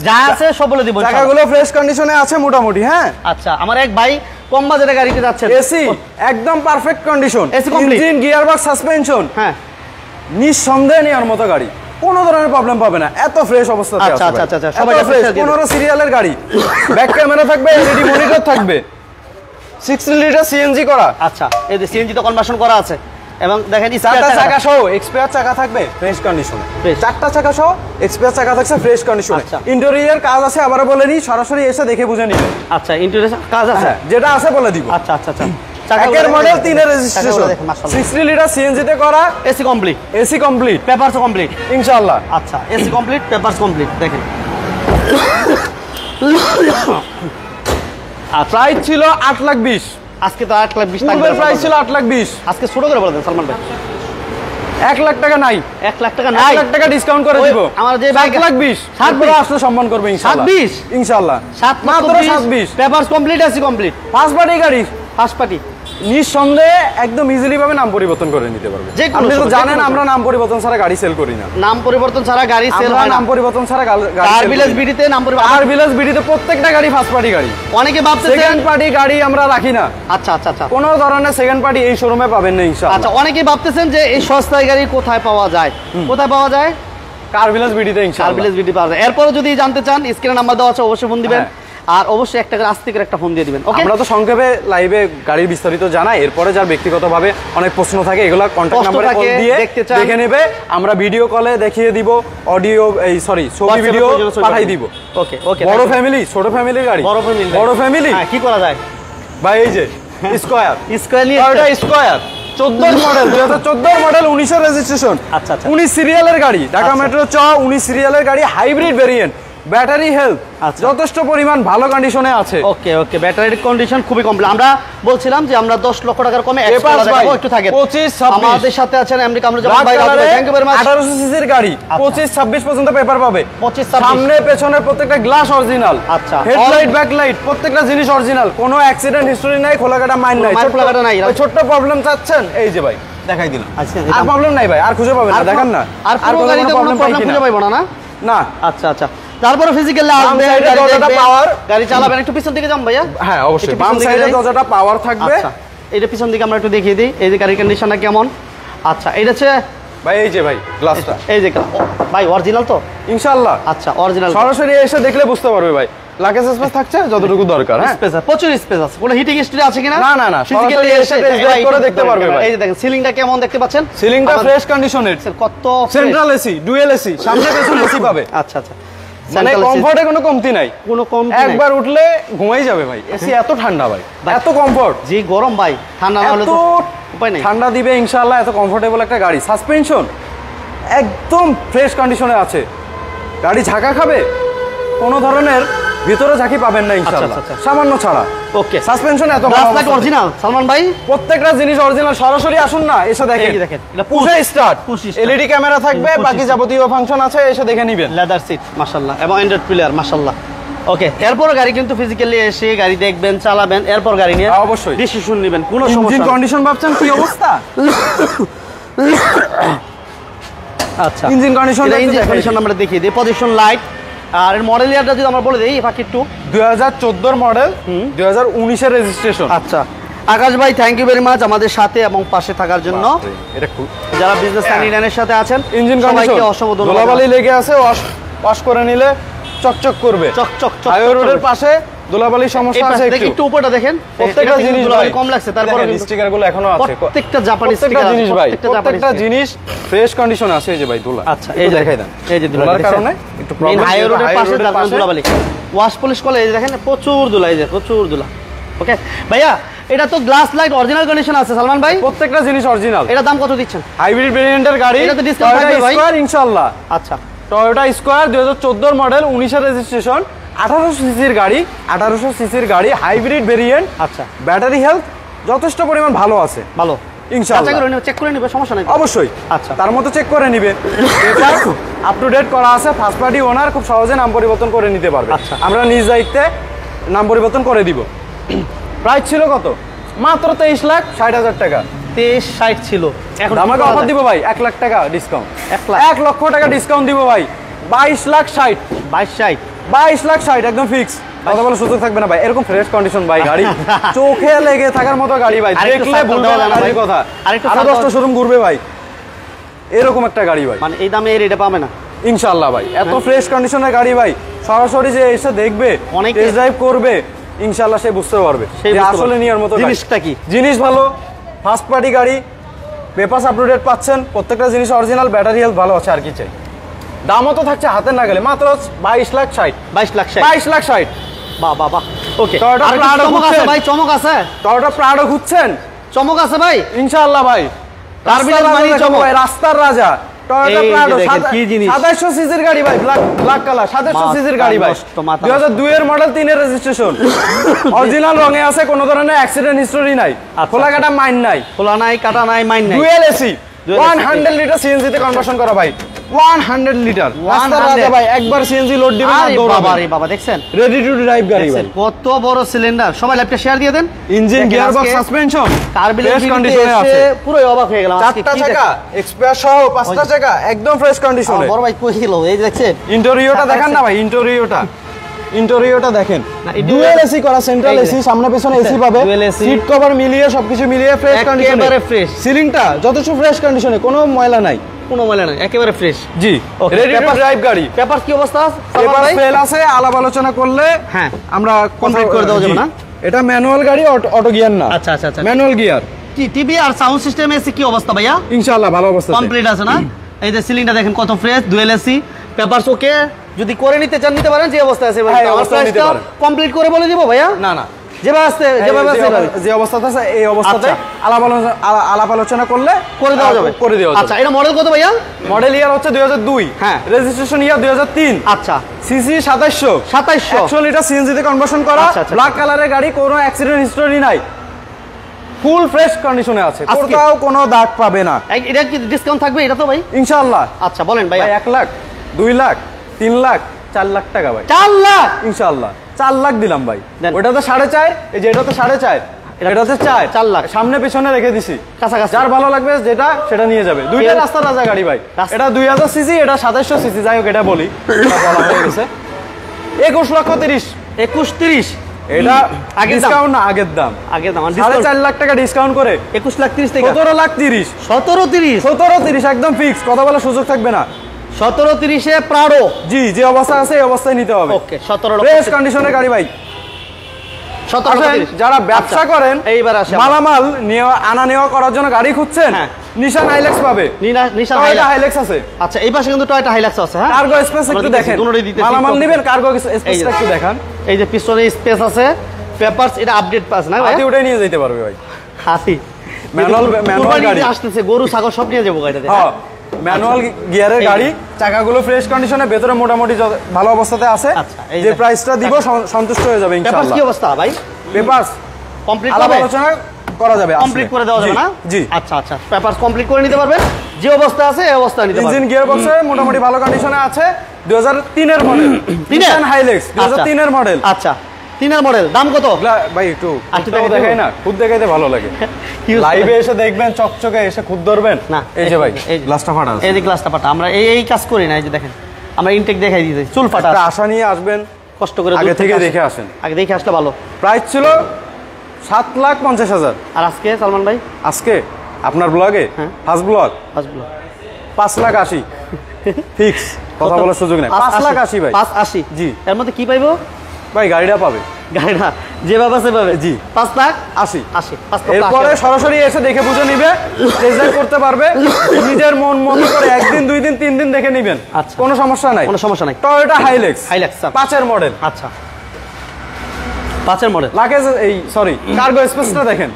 যা আছে সব বলে দিব। চাকাগুলো ফ্রেশ কন্ডিশনে আছে মোটামুটি। হ্যাঁ, আচ্ছা, আমার এক ভাই কম বাজেটে গাড়িতে যাচ্ছেন, এসি একদম perfect condition, AC complete, engine, gearbox, suspension, হ্যাঁ, নিঃসন্দেহে নেওয়ার মতো গাড়ি, কোনো ধরনের প্রবলেম পাবে না, এত ফ্রেশ অবস্থাতে আছে। আচ্ছা আচ্ছা আচ্ছা, সবাই ফ্রেশ, 15 সিরিয়ালের গাড়ি, ব্যাক ক্যামেরা থাকবে, এলইডি মনিটর থাকবে, 60 লিটার সিএনজি করা। আচ্ছা, এই যে সিএনজি তো কনভার্সন করা আছে, এবং দেখেন চারটা চাকা সহ এক্সপায়ার চাকা থাকবে ফ্রেশ কন্ডিশনে, চারটা চাকা সহ এক্সপায়ার চাকা থাকছে ফ্রেশ কন্ডিশনে। ইন্টেরিয়র কাজ আছে, আবারও বলে নিই, সরাসরি এসে দেখে বুঝে নিবেন। আচ্ছা, ইন্টেরিয়র কাজ আছে, যেটা আছে বলে দিব। আচ্ছা আচ্ছা আচ্ছা, একের মডেল, 3 এর রেজিস্ট্রেশন, 60 লিটার সিএনজি তে করা, AC complete, AC complete, papers complete ইনশাআল্লাহ। আচ্ছা, এসি কমপ্লিট, পেপারস কমপ্লিট। দেখেন প্রাইস ছিল 8,20,000, আজকে তো 8,20,000 পূর্বের প্রাইস ছিল 8,20,000। আজকে ছোট করে বলে দেন সালমান ভাই, 1 লাখ টাকা নাই, 1 লাখ টাকা নাই, 1 লাখ টাকা ডিসকাউন্ট করে দিব। আমার যে ভাই 7,20,000, 7 আসলে সম্মান করবে ইনশাআল্লাহ, 7,20,000 ইনশাআল্লাহ, 7 মাত্র 7,20,000। Papers complete, AC complete, first party গাড়ি, ফার্স্ট পার্টি, নিঃসন্দেহে একদম ইজিলি ভাবে নাম পরিবর্তন করে নিতে পারবে। আপনি তো জানেন আমরা নাম পরিবর্তন ছাড়া গাড়ি সেল করি না, নাম পরিবর্তন ছাড়া গাড়ি সেল হয় না, নাম পরিবর্তন ছাড়া গাড়ি। কার ভিলেজ বিডিতে নাম পরিবর্তন, কার ভিলেজ বিডিতে প্রত্যেকটা গাড়ি ফার্স্ট পার্টি গাড়ি, অনেকে ভাবছে সেকেন্ড পার্টি গাড়ি আমরা রাখি না। আচ্ছা আচ্ছা আচ্ছা, কোনো ধরনের সেকেন্ড পার্টি এই শোরুমে পাবেন না ইনশাআল্লাহ। আচ্ছা, অনেকে ভাবতেছেন যে এই সস্তায় গাড়ি কোথায় পাওয়া যায়, কোথায় পাওয়া যায়? কার ভিলেজ বিডিতে কার ইনশাআল্লাহ, ভিলেজ বিডি পাওয়া যায়। এরপরও যদি জানতে চান, স্ক্রিনে নাম্বার দেওয়া আছে, অবশ্যই ফোন দিবেন, আর অবশ্যই একটা করে আস্তে করে একটা ফোন দিয়ে দিবেন। ওকে, আমরা তো সংক্ষেপে লাইভে গাড়ির বিস্তারিত জানাই, এরপরে যার ব্যক্তিগতভাবে অনেক প্রশ্ন থাকে এগুলো কন্টাক্ট নম্বরে কল দিয়ে দেখে নেবে, আমরা ভিডিও কলে দেখিয়ে দিব, অডিও ছবি ভিডিও পাঠাই দিব। ওকে ওকে, বড় ফ্যামিলি, ছোট ফ্যামিলির গাড়ি, বড় ফ্যামিলি, হ্যাঁ, কি করা যায় ভাই? এই যে স্কয়ার নিয়ে ওটা স্কয়ার 14 মডেল, 2014 মডেল, 19 এর রেজিস্ট্রেশন। আচ্ছা আচ্ছা, 19 সিরিয়ালের গাড়ি, ঢাকা মেট্রো 19 সিরিয়ালের গাড়ি, হাইব্রিড ভেরিয়েন্ট, ব্যাটারি হেলথ যথেষ্ট পরিমাণ ভালো কন্ডিশনে আছে। ওকে ওকে, ব্যাটারির কন্ডিশন খুবই কমপ্লিট। আমরা বলছিলাম যে আমরা 10 লক্ষ টাকার কমে এক্সট্রা দেখাবো, একটু থাকে 25-26 আমাদের সাথে আছেন এমডি কামরুজ্জামান ভাই। Thank you very much. 1800 সিসির গাড়ি 25-26 পর্যন্ত পেপার পাবে। 25-26 সামনে পেছনে প্রত্যেকটা গ্লাস অরিজিনাল। আচ্ছা, হেডলাইট ব্যাকলাইট প্রত্যেকটা জিনিস অরিজিনাল, কোনো অ্যাক্সিডেন্ট হিস্টরি নাই, খোলাকাটা মাইন নাই, খোলাকাটা নাই। ছোট্ট প্রবলেম চাচ্ছেন এই যে ভাই দেখাই দিলাম। আচ্ছা, আর প্রবলেম নাই ভাই, আর খুঁজে পাবেন না, দেখেন না আর কোনো গাড়িতে কোনো প্রবলেম খুঁজে পাইবো না। না আচ্ছা আচ্ছা, তারপরে ফিজিক্যালি আসবে, গাড়ি চালাবেন। একটু পিছন দিকে যান ভাইয়া। হ্যাঁ অবশ্যই, বাম সাইডে দরজাটা পাওয়ার থাকবে। আচ্ছা, এইটা পিছন দিকে আমরা একটু দেখিয়ে দিই, এই যে গাড়ির কন্ডিশনটা কেমন। আচ্ছা, এটা হচ্ছে ভাই এই যে ভাই গ্লাসটা, এই যে ভাই অরিজিনাল তো ইনশাআল্লাহ। আচ্ছা, অরিজিনাল সরাসরি এসে দেখলে বুঝতে পারবে ভাই। লাগেজ স্পেস থাকছে যতটুকু দরকার। হ্যাঁ, স্পেস আছে, প্রচুর স্পেস আছে। কোনো হিটিং হিস্টরি আছে কিনা? না না না, ফিজিক্যালি এসে টেস্ট ড্রাইভ করে দেখতে পারবে ভাই। এই যে দেখেন সিলিংটা কেমন দেখতে পাচ্ছেন, সিলিংটা ফ্রেশ কন্ডিশনের, কত সেন্ট্রাল এসি, ডুয়াল এসি, সামনে পেছনে এসি পাবে। আচ্ছা আচ্ছা, মানে কমফোর্টে কোনো কমতি নাই, কোনো কমতি নাই। একবার উঠলে ঘুমাই যাবে ভাই। এসি এত ঠান্ডা ভাই, এত কমফোর্ট। জি গরম ভাই, ঠান্ডা না হলে তো উপায় নাই। ঠান্ডা দিবে ইনশাআল্লাহ, এত কমফোর্টেবল একটা গাড়ি। সাসপেনশন একদম ফ্রেশ কন্ডিশনে আছে। গাড়ি ঝাঁকা খাবে কোনো ধরনের ভিতরে ঝাঁকি পাবেন না ইনশাআল্লাহ, সামান্য ছাড়া। ওকে, সাসপেনশন এত ভালো আছে অরিজিনাল সালমান ভাই, প্রত্যেকটা জিনিস অরিজিনাল। সরাসরি আসুন না, এসে দেখেন। এই দেখেন, এটা পুশ স্টার্ট, এলইডি ক্যামেরা থাকবে, বাকি যাবতীয় ফাংশন আছে, এসে দেখে নেবেন। লেদার সিট মাশাআল্লাহ, এবং অ্যান্ড্রয়েড প্লেয়ার মাশাআল্লাহ। ওকে, এরপর গাড়ি কিন্তু ফিজিক্যালি এসে গাড়ি দেখবেন, চালাবেন, এরপর গাড়ি নিয়ে অবশ্যই ডিসিশন নেবেন। কোনো সমস্যা ইঞ্জিন কন্ডিশন ভাবছেন কি অবস্থা? আচ্ছা, ইঞ্জিন কন্ডিশন, ইঞ্জিন কন্ডিশন আমরা দেখিয়ে দিই। পজিশন লাইট, আর এর মডেল ইয়ারটা যদি আমরা বলে দিই ফাঁকি একটু, 2014 এর মডেল, 2019 এর রেজিস্ট্রেশন। আচ্ছা, আকাশ ভাই থ্যাংক ইউ ভেরি মাচ আমাদের সাথে এবং পাশে থাকার জন্য। এটা খুব, যারা বিজনেস ক্যান্ডিডেটের সাথে আছেন ইঞ্জিন সবাইকে অসংখ্য ধন্যবাদ। ধুলাবালি লেগে আছে, ওয়াশ করে নিলে চকচক করবে। চকচক হাইওয়ে রোডের পাশে ধুলাবালির সমস্যা আছে একটু উপরটা দেখেন, প্রত্যেকটা জিনিস ধুলাবালি কম লাগছে, তারপরে স্টিকার গুলো এখনো আছে, প্রত্যেকটা জাপানি স্টিকার জিনিস ভাই, প্রত্যেকটা জিনিস ফ্রেশ কন্ডিশনে আছে। এই যে ভাই ধুলা, আচ্ছা এই দেখাই দেন, এই যে ধুলার কারণে একটু প্রবলেম, হাইওয়ে রোডের পাশে ধুলাবালি ওয়াশ পলিশ করলে এই দেখেন প্রচুর ধুলা, এই যে প্রচুর ধুলা। ওকে ভাইয়া, এটা তো গ্লাস লাইট অরিজিনাল কন্ডিশন আছে সালমান ভাই, প্রত্যেকটা জিনিস অরিজিনাল। এটা দাম কত দিচ্ছেন? হাইব্রিড ভেরিয়েন্টের গাড়ি, এটা তো ডিসকাউন্ট থাকবে ভাই ইনশাআল্লাহ। আচ্ছা, টয়োটা স্কয়ার 2014 মডেল, 19 এর রেজিস্ট্রেশন, 1800 সিসির গাড়ি, 1800 সিসির গাড়ি, হাইব্রিড ভেরিয়েন্ট। আচ্ছা, ব্যাটারি হেলথ যথেষ্ট পরিমাণ ভালো আছে, ভালো ইনশাআল্লাহ। চেক করে নিবে, সমস্যা নাই অবশ্যই। আচ্ছা, তার মতো চেক করে নিবে, আপ টু ডেট করা আছে। ফার্স্ট পার্টি ওনার খুব সহজে নাম পরিবর্তন করে নিতে পারবে। আচ্ছা, আমরা নিজ দায়িত্বে নাম পরিবর্তন করে দিব। প্রাইস ছিল কত? মাত্র 23,60,000 টাকা। 23,60 ছিল, এখন আমাকে অফার দিব ভাই 1 লাখ টাকা ডিসকাউন্ট, 1 লক্ষ টাকা ডিসকাউন্ট দিব ভাই। 22,60,000, 22,60,000 একদম ফিক্স। কথা বলার সুযোগ থাকবে না ভাই, এরকম ফ্রেশ কন্ডিশন ভাই গাড়ি, চোখে লেগে থাকার মতো গাড়ি ভাই, দেখলে ভুলবে না গাড়ির কথা। আরো 10টা শোরুম ঘুরবে ভাই, এরকম একটা গাড়ি ভাই, মানে এই দামে এই রেটে পাবে না ইনশাআল্লাহ ভাই। এত ফ্রেশ কন্ডিশনের গাড়ি ভাই, সরাসরি যে এসে দেখবে, টেস্ট ড্রাইভ করবে, ইনশাআল্লাহ সে বুঝতে পারবে যে আসলে নেওয়ার মতো জিনিসটা কি। জিনিস ভালো, ফার্স্ট পার্টি গাড়ি, পেপারস আপ টু ডেট পাচ্ছেন, প্রত্যেকটা জিনিস অরিজিনাল, ব্যাটারি হেলথ ভালো আছে, আর কি চাই। দামও তো থাকছে হাতে না গেলে, মাত্র 22,60,000, 22,60,000। বাহ বাহ বাহ। ওকে, টয়োটা প্রাডো আছে ভাই, চমক আছে, টয়োটা প্রাডো খুঁজছেন, চমক আছে ভাই ইনশাআল্লাহ ভাই। রাস্তার রাজা টয়োটা প্রাডো, 2700 সিসির গাড়ি ভাই, ব্ল্যাক কালার, 2700 সিসির গাড়ি ভাই, 2002 এর মডেল, 3 এর রেজিস্ট্রেশন, অরিজিনাল রঙে আছে, কোনো ধরনের অ্যাক্সিডেন্ট হিস্টরি নাই, খোলা কাটা মাইন নাই, খোলা নাই কাটা নাই মাইন নাই, ডুয়াল এসি, 100 লিটার সিএনজি তে কনভার্সন করা ভাই, 100 লিটার রাস্তার রাজা ভাই। একবার সিএনজি লোড দিবেন আর দৌড়াবেন। আরে বাবা দেখছেন, রেডি টু ড্রাইভ গাড়ি ভাই, কত বড় সিলিন্ডার। সবাই ল্যাপটপ শেয়ার দিয়ে দেন। ইঞ্জিন, গিয়ারবক্স, সাসপেনশন কার্বিলের কন্ডিশনে আছে, পুরো অবাক হয়ে গেলাম। 4টা চাকা এক্সপায়ার সহ, 5টা চাকা একদম ফ্রেশ কন্ডিশনে। বড় ভাই কই গেল, এই দেখছেন ইন্টেরিয়রটা দেখেন না ভাই, ইন্টেরিয়রটা দেখেন, ডুয়াল এসি করা, সেন্ট্রাল এসি, সামনে পেছনে এসি পাবে, সিট কভার মিলিয়ে সবকিছু মিলিয়ে ফ্রেশ কন্ডিশনে, একেবারে ফ্রেশ। সিলিংটা যথেষ্ট ফ্রেশ কন্ডিশনে, কোনো ময়লা নাই, কোনো ময়লা নাই, একেবারে fresh. G, ready to drive গাড়ি। পেপার কি অবস্থা? পেপার ফেল আছে, আলাপ আলোচনা করলে হ্যাঁ আমরা কমপ্লিট করে দেওয়া যাবে না। এটা ম্যানুয়াল গাড়ি, অটো গিয়ার না। আচ্ছা আচ্ছা আচ্ছা, ম্যানুয়াল গিয়ার। টিভি আর সাউন্ড সিস্টেম এসি কি অবস্থা ভাইয়া? ইনশাআল্লাহ ভালো অবস্থা, কমপ্লিট আছে না? এই যে সিলিংটা দেখেন কত ফ্রেশ, ডুয়াল এসি, পেপারস ওকে। যদি করে নিতে চান নিতে পারেন, যে অবস্থা আছে ভাই, কমপ্লিট করে বলে দিব ভাইয়া। না না, যে অবস্থাতে আছে এই অবস্থাতে আলাপ আলোচনা করলে করে দেওয়া যাবে। আচ্ছা, এটা মডেল কত ভাইয়া? মডেল ইয়ার হচ্ছে 2002, হ্যাঁ। রেজিস্ট্রেশন ইয়ার 2003। আচ্ছা, সিসি 2700, 100 লিটার সিএনজি তে কনভার্সন করা, ব্ল্যাক কালারের গাড়ি, কোনো অ্যাক্সিডেন্ট হিস্টরি নাই, ফুল ফ্রেশ কন্ডিশনে আছে, কোথাও কোনো দাগ পাবে না। এটা কি ডিসকাউন্ট থাকবে এটা তো ভাই? ইনশাআল্লাহ। আচ্ছা বলেন ভাই। 1 লাখ, 2 লাখ, 3 লাখ, 4 লাখ টাকা ভাই। 4 লাখ ইনশাআল্লাহ 4 লাখ দিলাম ভাই। ওটা তো 4.5, এই যে এটা তো 4.5, এটা হচ্ছে 4 লাখ, সামনে পেছনে রেখে দিছি কাছাকাছি, যার ভালো লাগবে যেটা সেটা নিয়ে যাবে। দুইটা রাস্তা রাজা গাড়ি ভাই, এটা 2000 সিসি, এটা 2700 সিসি। যাই হোক, এটা বলি, এটা বলা হয়ে গেছে। 21 লক্ষ 30, 21-30 এটা ডিসকাউন্ট না, আগের দাম। 4.5 লাখ টাকা ডিসকাউন্ট করে 21 লাখ 30 থেকে 17 লাখ 30, 17-30 একদম ফিক্স, কথা বলার সুযোগ থাকবে না। 17-30 এ প্রাডো, জি, যে অবস্থা আছে এই অবস্থায় নিতে হবে। ওকে, 17 লক্ষ ফ্রেশ কন্ডিশনের গাড়ি ভাই। 17-30 যারা ব্যবসা করেন, এইবার আসে মালামাল আনা নেওয়া করার জন্য গাড়ি খুঁজছেন, নিশান হাইলাক্স পাবে, নিশান হাইলাক্স আছে। আচ্ছা, এই পাশে কিন্তু টয়োটা হাইলাক্স আছে। হ্যাঁ, কার্গো স্পেস একটু দেখেন, মালামাল নেবেন, কার্গো স্পেসটা একটু দেখান। এই যে পিছনে স্পেস আছে, পেপারস এটা আপডেট পাস না ভাই, হাতি উঠে নিয়ে যেতে পারবে ভাই। হাতি ম্যানুয়াল গাড়ি আসতেছে, গরু ছাগল সব নিয়ে যাবো গাড়িতে। হ্যাঁ, ম্যানুয়াল গিয়ারের গাড়ি, চাকাগুলো ফ্রেশ কন্ডিশনে, ভেতরে মোটামুটি ভালো অবস্থাতে আছে। যে প্রাইসটা দিব সন্তুষ্ট হয়ে যাবে ইনশাআল্লাহ। পেপারস কি অবস্থা ভাই? পেপারস কমপ্লিট আলোচনা করা যাবে, কমপ্লিট করে দেওয়া যাবে না? জি। আচ্ছা আচ্ছা, পেপারস কমপ্লিট করে নিতে পারবেন, যে অবস্থা আছে এই অবস্থা নিতে পারবেন। ইঞ্জিন গিয়ার বক্সে মোটামুটি ভালো কন্ডিশনে আছে। 2003 এর মডেল, নিশান হাইলাক্স 2003 এর মডেল। আচ্ছা, 3 এর মডেল, দাম কত ভাই? একটু দেখাই না, খুদ দেখাইতে ভালো লাগে। লাইভে এসে দেখবেন, চকচকে এসে খুদ ধরবেন না। এই যে ভাই, গ্লাসটা ফাটা আছে, এই যে গ্লাসটা ফাটা। আমরা এই কাজ করি না, এই যে দেখেন, আমরা ইনটেক দেখাই দিতে, চুল ফাটা। আশা নিয়ে আসবেন, কষ্ট করে আগে থেকে দেখে আসেন, আগে দেখে আসলে ভালো। প্রাইস ছিল 7,50,000। আর আজকে সালমান ভাই, আজকে আপনার ব্লগে ফার্স্ট ব্লগ 5,80,000 ফিক্স, কথা বলার সুযোগ নেই। 5,80,000 ভাই, 5,80,000। জি। এর মধ্যে কি পাইবো ভাই? গাড়িটা পাবে, গাড়িটা যেভাবে আছে পাবে। জি, 5,80,000। এরপরে সরাসরি এসে দেখে বুঝে নিবে, টেস্ট ড্রাইভ করতে পারবে, নিজের মন মতো করে 1 দিন 2 দিন 3 দিন দেখে নিবেন, কোনো সমস্যা নাই, কোনো সমস্যা নাই। টয়োটা হাইলাক্স 5 এর মডেল। আচ্ছা, 5 এর মডেল। লাগেজ এই সরি, কার্গো স্পেসটা দেখেন।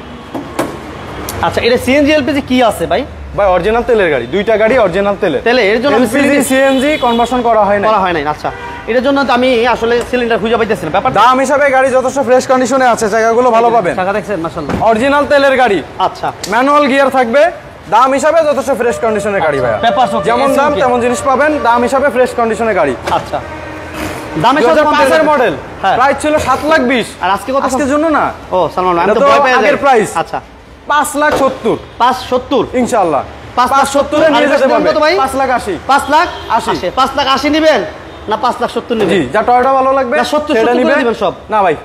আচ্ছা, এটা সিএনজি এলপিজি কি আছে ভাই? ভাই অরিজিনাল তেলের গাড়ি, দুইটা গাড়ি অরিজিনাল তেলে, এর জন্য এলপিজি সিএনজি কনভার্সন করা হয় না। আচ্ছা, এটার জন্য তো আমি আসলে সিলিন্ডার খুঁজে পাইতেছি না। ব্যাপার দাম হিসাবে গাড়ি যথেষ্ট ফ্রেশ কন্ডিশনে আছে, জায়গাগুলো ভালো পাবেন। টাকা দেখছেন মাশাআল্লাহ, অরিজিনাল তেলের গাড়ি। আচ্ছা, ম্যানুয়াল গিয়ার থাকবে, দাম হিসাবে যথেষ্ট ফ্রেশ কন্ডিশনের গাড়ি ভাই। যেমন দাম তেমন জিনিস পাবেন, দাম হিসাবে ফ্রেশ কন্ডিশনের গাড়ি। আচ্ছা, দাম 2005 এর মডেল, প্রাইস ছিল 7,20,000। আর আজকে কত? আজকের জন্য না। ও সালমান, আমি তো ভয় পেয়ে যাই। আগের প্রাইস। আচ্ছা, 5,70,000। 5,70,000 ইনশাআল্লাহ 5,70,000 এ নিয়ে যেতে পারবে। কত ভাই? 5,80,000। 5,80,000 5,80,000 নেবেন না 5,70,000 নেবেন? জি, যা টয়োটা ভালো লাগবে সেটা নেবেন সব। না ভাই,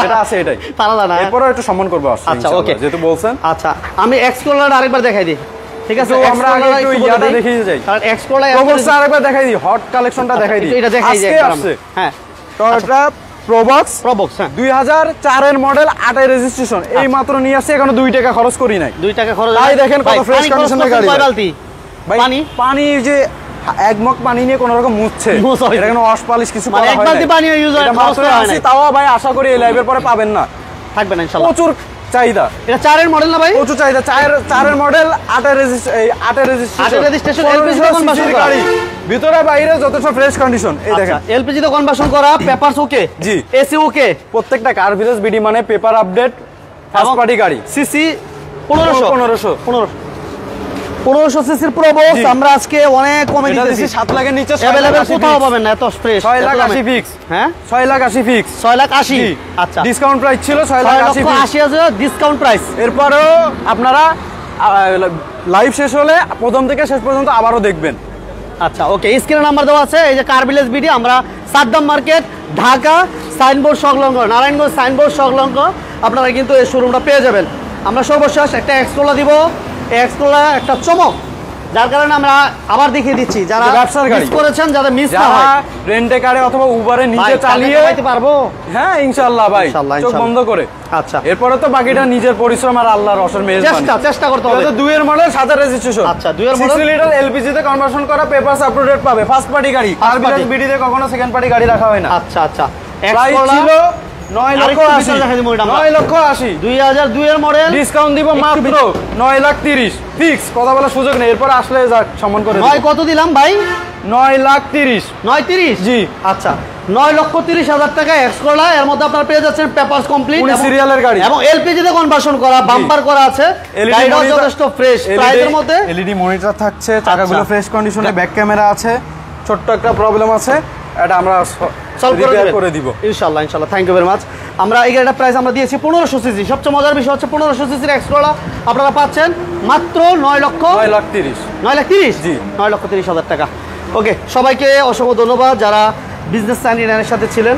এটা আছে, এটাই পারা না। এরপর একটু সম্মান করব। আচ্ছা, ওকে, যেহেতু বলছেন। আচ্ছা, আমি এক্সকোলার আরেকবার দেখাই দিই, ঠিক আছে? আমরা আগে একটু ইয়াটা দেখিয়ে যাই, কারণ এক্সকোলার প্রবক্স আরেকবার দেখাই দিই, হট কালেকশনটা দেখাই দিই। এটা দেখাই যাই একবার। হ্যাঁ, টয়োটা প্রবক্স, হ্যাঁ, 2004 এর মডেল, 8 এর রেজিস্ট্রেশন, এই মাত্র নিয়ে আসছে, এখনো 2 টাকা খরচ করি নাই। 2 টাকা খরচ, তাই দেখেন কত ফ্রেশ কন্ডিশনের গাড়ি। ভাই পানি যে এক মগ পানি নিয়ে কোন রকম মুছছে, এটা কোনো ওয়াশ পলিশ কিছু করা হয় না, এক বালতি পানি ইউজ হয়, খরচ হয় না। তাও ভাই আশা করি এই লাইভের পরে পাবেন না, থাকবে না ইনশাআল্লাহ। প্রচুর চাহিদা। এটা 4 এর মডেল না ভাই? প্রচুর চাহিদা। 4 এর মডেল, 8 এর রেজিস্ট্রেশন, এলপিজি কনভার্সন গাড়ি, ভিতরে বাইরে যথেষ্ট ফ্রেশ কন্ডিশন। এই দেখেন, এলপিজি তে কনভার্সন করা, পেপারস ওকে, জি, এসি ওকে, প্রত্যেকটা কার ভিলেজ বিডি মানে পেপার আপডেট, ফার্স্ট পার্টি গাড়ি। সিসি 1500 সিসির প্রবক্স আমরা আজকে অনেক কমে দিতেছি। 7 লাখের নিচে अवेलेबल কোথাও পাবেন না, এত ফ্রেশ। 6,80,000 ফিক্স। হ্যাঁ, 6,80,000 ফিক্স। 6,80,000। আচ্ছা, ডিসকাউন্ট প্রাইস ছিল 6,80,000 ডিসকাউন্ট প্রাইস। এরপরও আপনারা লাইভ শেষ হলে প্রথম থেকে শেষ পর্যন্ত আবারও দেখবেন। আচ্ছা, ওকে, স্ক্রিনে নাম্বার দেওয়া আছে, এই যে কার ভিলেজ বিডি, আমরা সাদ্দাম মার্কেট, ঢাকা, সাইনবোর্ড সংলগ্ন, নারায়ণগঞ্জ সাইনবোর্ড সংলগ্ন আপনারা কিন্তু এই শোরুমটা পেয়ে যাবেন। আমরা সর্বশেষ একটা এক্সকোলা দিব, এক্সকোলা একটা চমক, যার কারণে আমরা আবার দেখিয়ে দিচ্ছি, যারা মিস করেছেন, যারা মিস না হয়, রেন্টে কারে অথবা উবারে নিজে চালিয়ে যাইতে পারবো। হ্যাঁ ইনশাআল্লাহ ভাই, চোখ বন্ধ করে। আচ্ছা, এরপরে তো বাকিটা নিজের পরিশ্রম আর আল্লাহর রসের মেহেরবানি, চেষ্টা করতে হবে। 2 এর মডেল, 7 এর রেজিস্ট্রেশন। আচ্ছা, 2 এর মডেল, 6 লিটার এলপিজি তে কনভার্সন করা, পেপারস আপডেট পাবে, ফার্স্ট পার্টি গাড়ি। আর বিডি তে কখনো সেকেন্ড পার্টি গাড়ি রাখা হয় না। আচ্ছা, আচ্ছা, প্রাইস ছিল 9,80,000 2002 এর মডেল, ডিসকাউন্ট দিব মাত্র 9,30,000 ফিক্স, কথা বলার সুযোগ নেই, এরপর আসলে যাক সম্মান করে নয় কত দিলাম ভাই? 9,30,000 930 জি। আচ্ছা 9,30,000 টাকা এক্স করলা, এর মধ্যে আপনারা পেয়ে যাচ্ছেন পেপারস কমপ্লিট সিরিয়ালের গাড়ি এবং এলপিজি তে কনভার্সন করা, বাম্পার করা আছে, গাড়িটাও যথেষ্ট ফ্রেশ। প্রাইসের মধ্যে এলইডি মনিটর থাকছে, চাকাগুলো ফ্রেশ কন্ডিশনে, ব্যাক ক্যামেরা আছে, ছোট্ট একটা প্রবলেম আছে, এটা আমরা সলভ করে দিব ইনশাআল্লাহ। ইনশাআল্লাহ, থ্যাংক ইউ ভেরি মাচ। আমরা এই গাড়িটার প্রাইস আমরা দিয়েছি 1500 সিসি। সবচেয়ে মজার বিষয় হচ্ছে 1500 সিসির এক্স করলা আপনারা পাচ্ছেন মাত্র 9,30,000 9,30,000 জি। 9,30,000 টাকা। ওকে, সবাইকে অসংখ্য ধন্যবাদ যারা বিজনেস চ্যানেলের সাথে ছিলেন,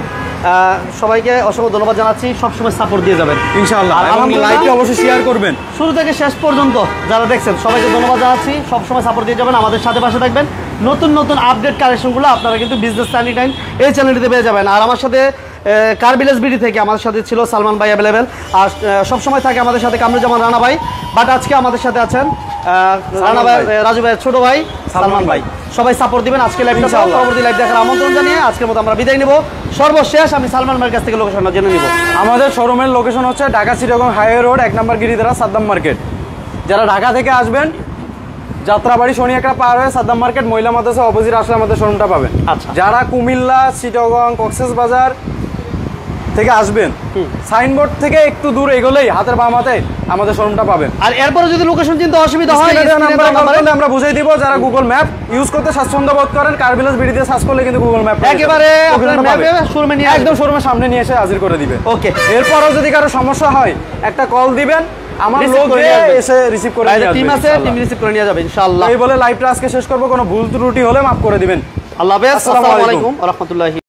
সবাইকে অসংখ্য ধন্যবাদ জানাচ্ছি। সবসময় সাপোর্ট দিয়ে যাবেন ইনশাআল্লাহ, এবং লাইভটি অবশ্যই শেয়ার করবেন। শুরু থেকে শেষ পর্যন্ত যারা দেখছেন সবাইকে ধন্যবাদ জানাচ্ছি। সবসময় সাপোর্ট দিয়ে যাবেন, আমাদের সাথে পাশে থাকবেন। নতুন নতুন আপডেট কালেকশনগুলো আপনারা কিন্তু বিজনেস চ্যানেল এই চ্যানেলটিতে পেয়ে যাবেন। আর আমার সাথে কার ভিলেজ বিডি থেকে আমাদের সাথে ছিল সালমান ভাই অ্যাভেলেবেল, আর সবসময় থাকে আমাদের সাথে কামরুজ্জামান রানা ভাই, বাট আজকে আমাদের সাথে আছেন রানা ভাই, রাজু ভাইয়ের ছোট ভাই সালমান ভাই। সবাই সাপোর্ট দিবেন। আজকে লাইভটা পরবর্তী লাইভ দেখার আমন্ত্রণ জানিয়ে আজকের মতো আমরা বিদায় নেব। সর্বশেষ আমি সালমান ভাইয়ের কাছ থেকে লোকেশনটা জেনে নিব। আমাদের শোরুমের লোকেশন হচ্ছে ঢাকা চিটাগং হাইওয়ে রোড 1 নম্বর গিরিধারা সাদ্দাম মার্কেট। যারা ঢাকা থেকে আসবেন যাত্রাবাড়ি শনি একটা পার হয়ে সাদ্দাম মার্কেট মহিলা মাদ্রাসা অপোজিট আসলে আমাদের শোরুমটা পাবেন। আচ্ছা, যারা কুমিল্লা, চিটাগং, কক্সবাজার থেকে আসবেন সাইনবোর্ড থেকে একটু দূর এগোলেই হাতের বাম হাতে আমাদের শোরুমটা পাবেন। আর এরপরে যদি লোকেশন চিনতে অসুবিধা হয় আমরা বুঝিয়ে দিব। যারা গুগল ম্যাপ ইউজ করতে স্বাচ্ছন্দ্য বোধ করেন কার ভিলেজ বিডি দিয়ে সার্চ করলে কিন্তু গুগল ম্যাপ একেবারে আপনার ম্যাপে শোরুমে নিয়ে একদম শোরুমের সামনে নিয়ে এসে হাজির করে দিবে। ওকে, এরপরও যদি কারো সমস্যা হয় একটা কল দিবেন, আমার লোক এসে রিসিভ করে নিয়ে আসবে। টিম আছে, টিম রিসিভ করে নিয়ে যাবে ইনশাআল্লাহ। এই বলে লাইভটা আজকে শেষ করব। কোনো ভুল ত্রুটি হলে মাফ করে দিবেন। আল্লাহ হাফেজ। আসসালামু আলাইকুম ওয়া রাহমাতুল্লাহি।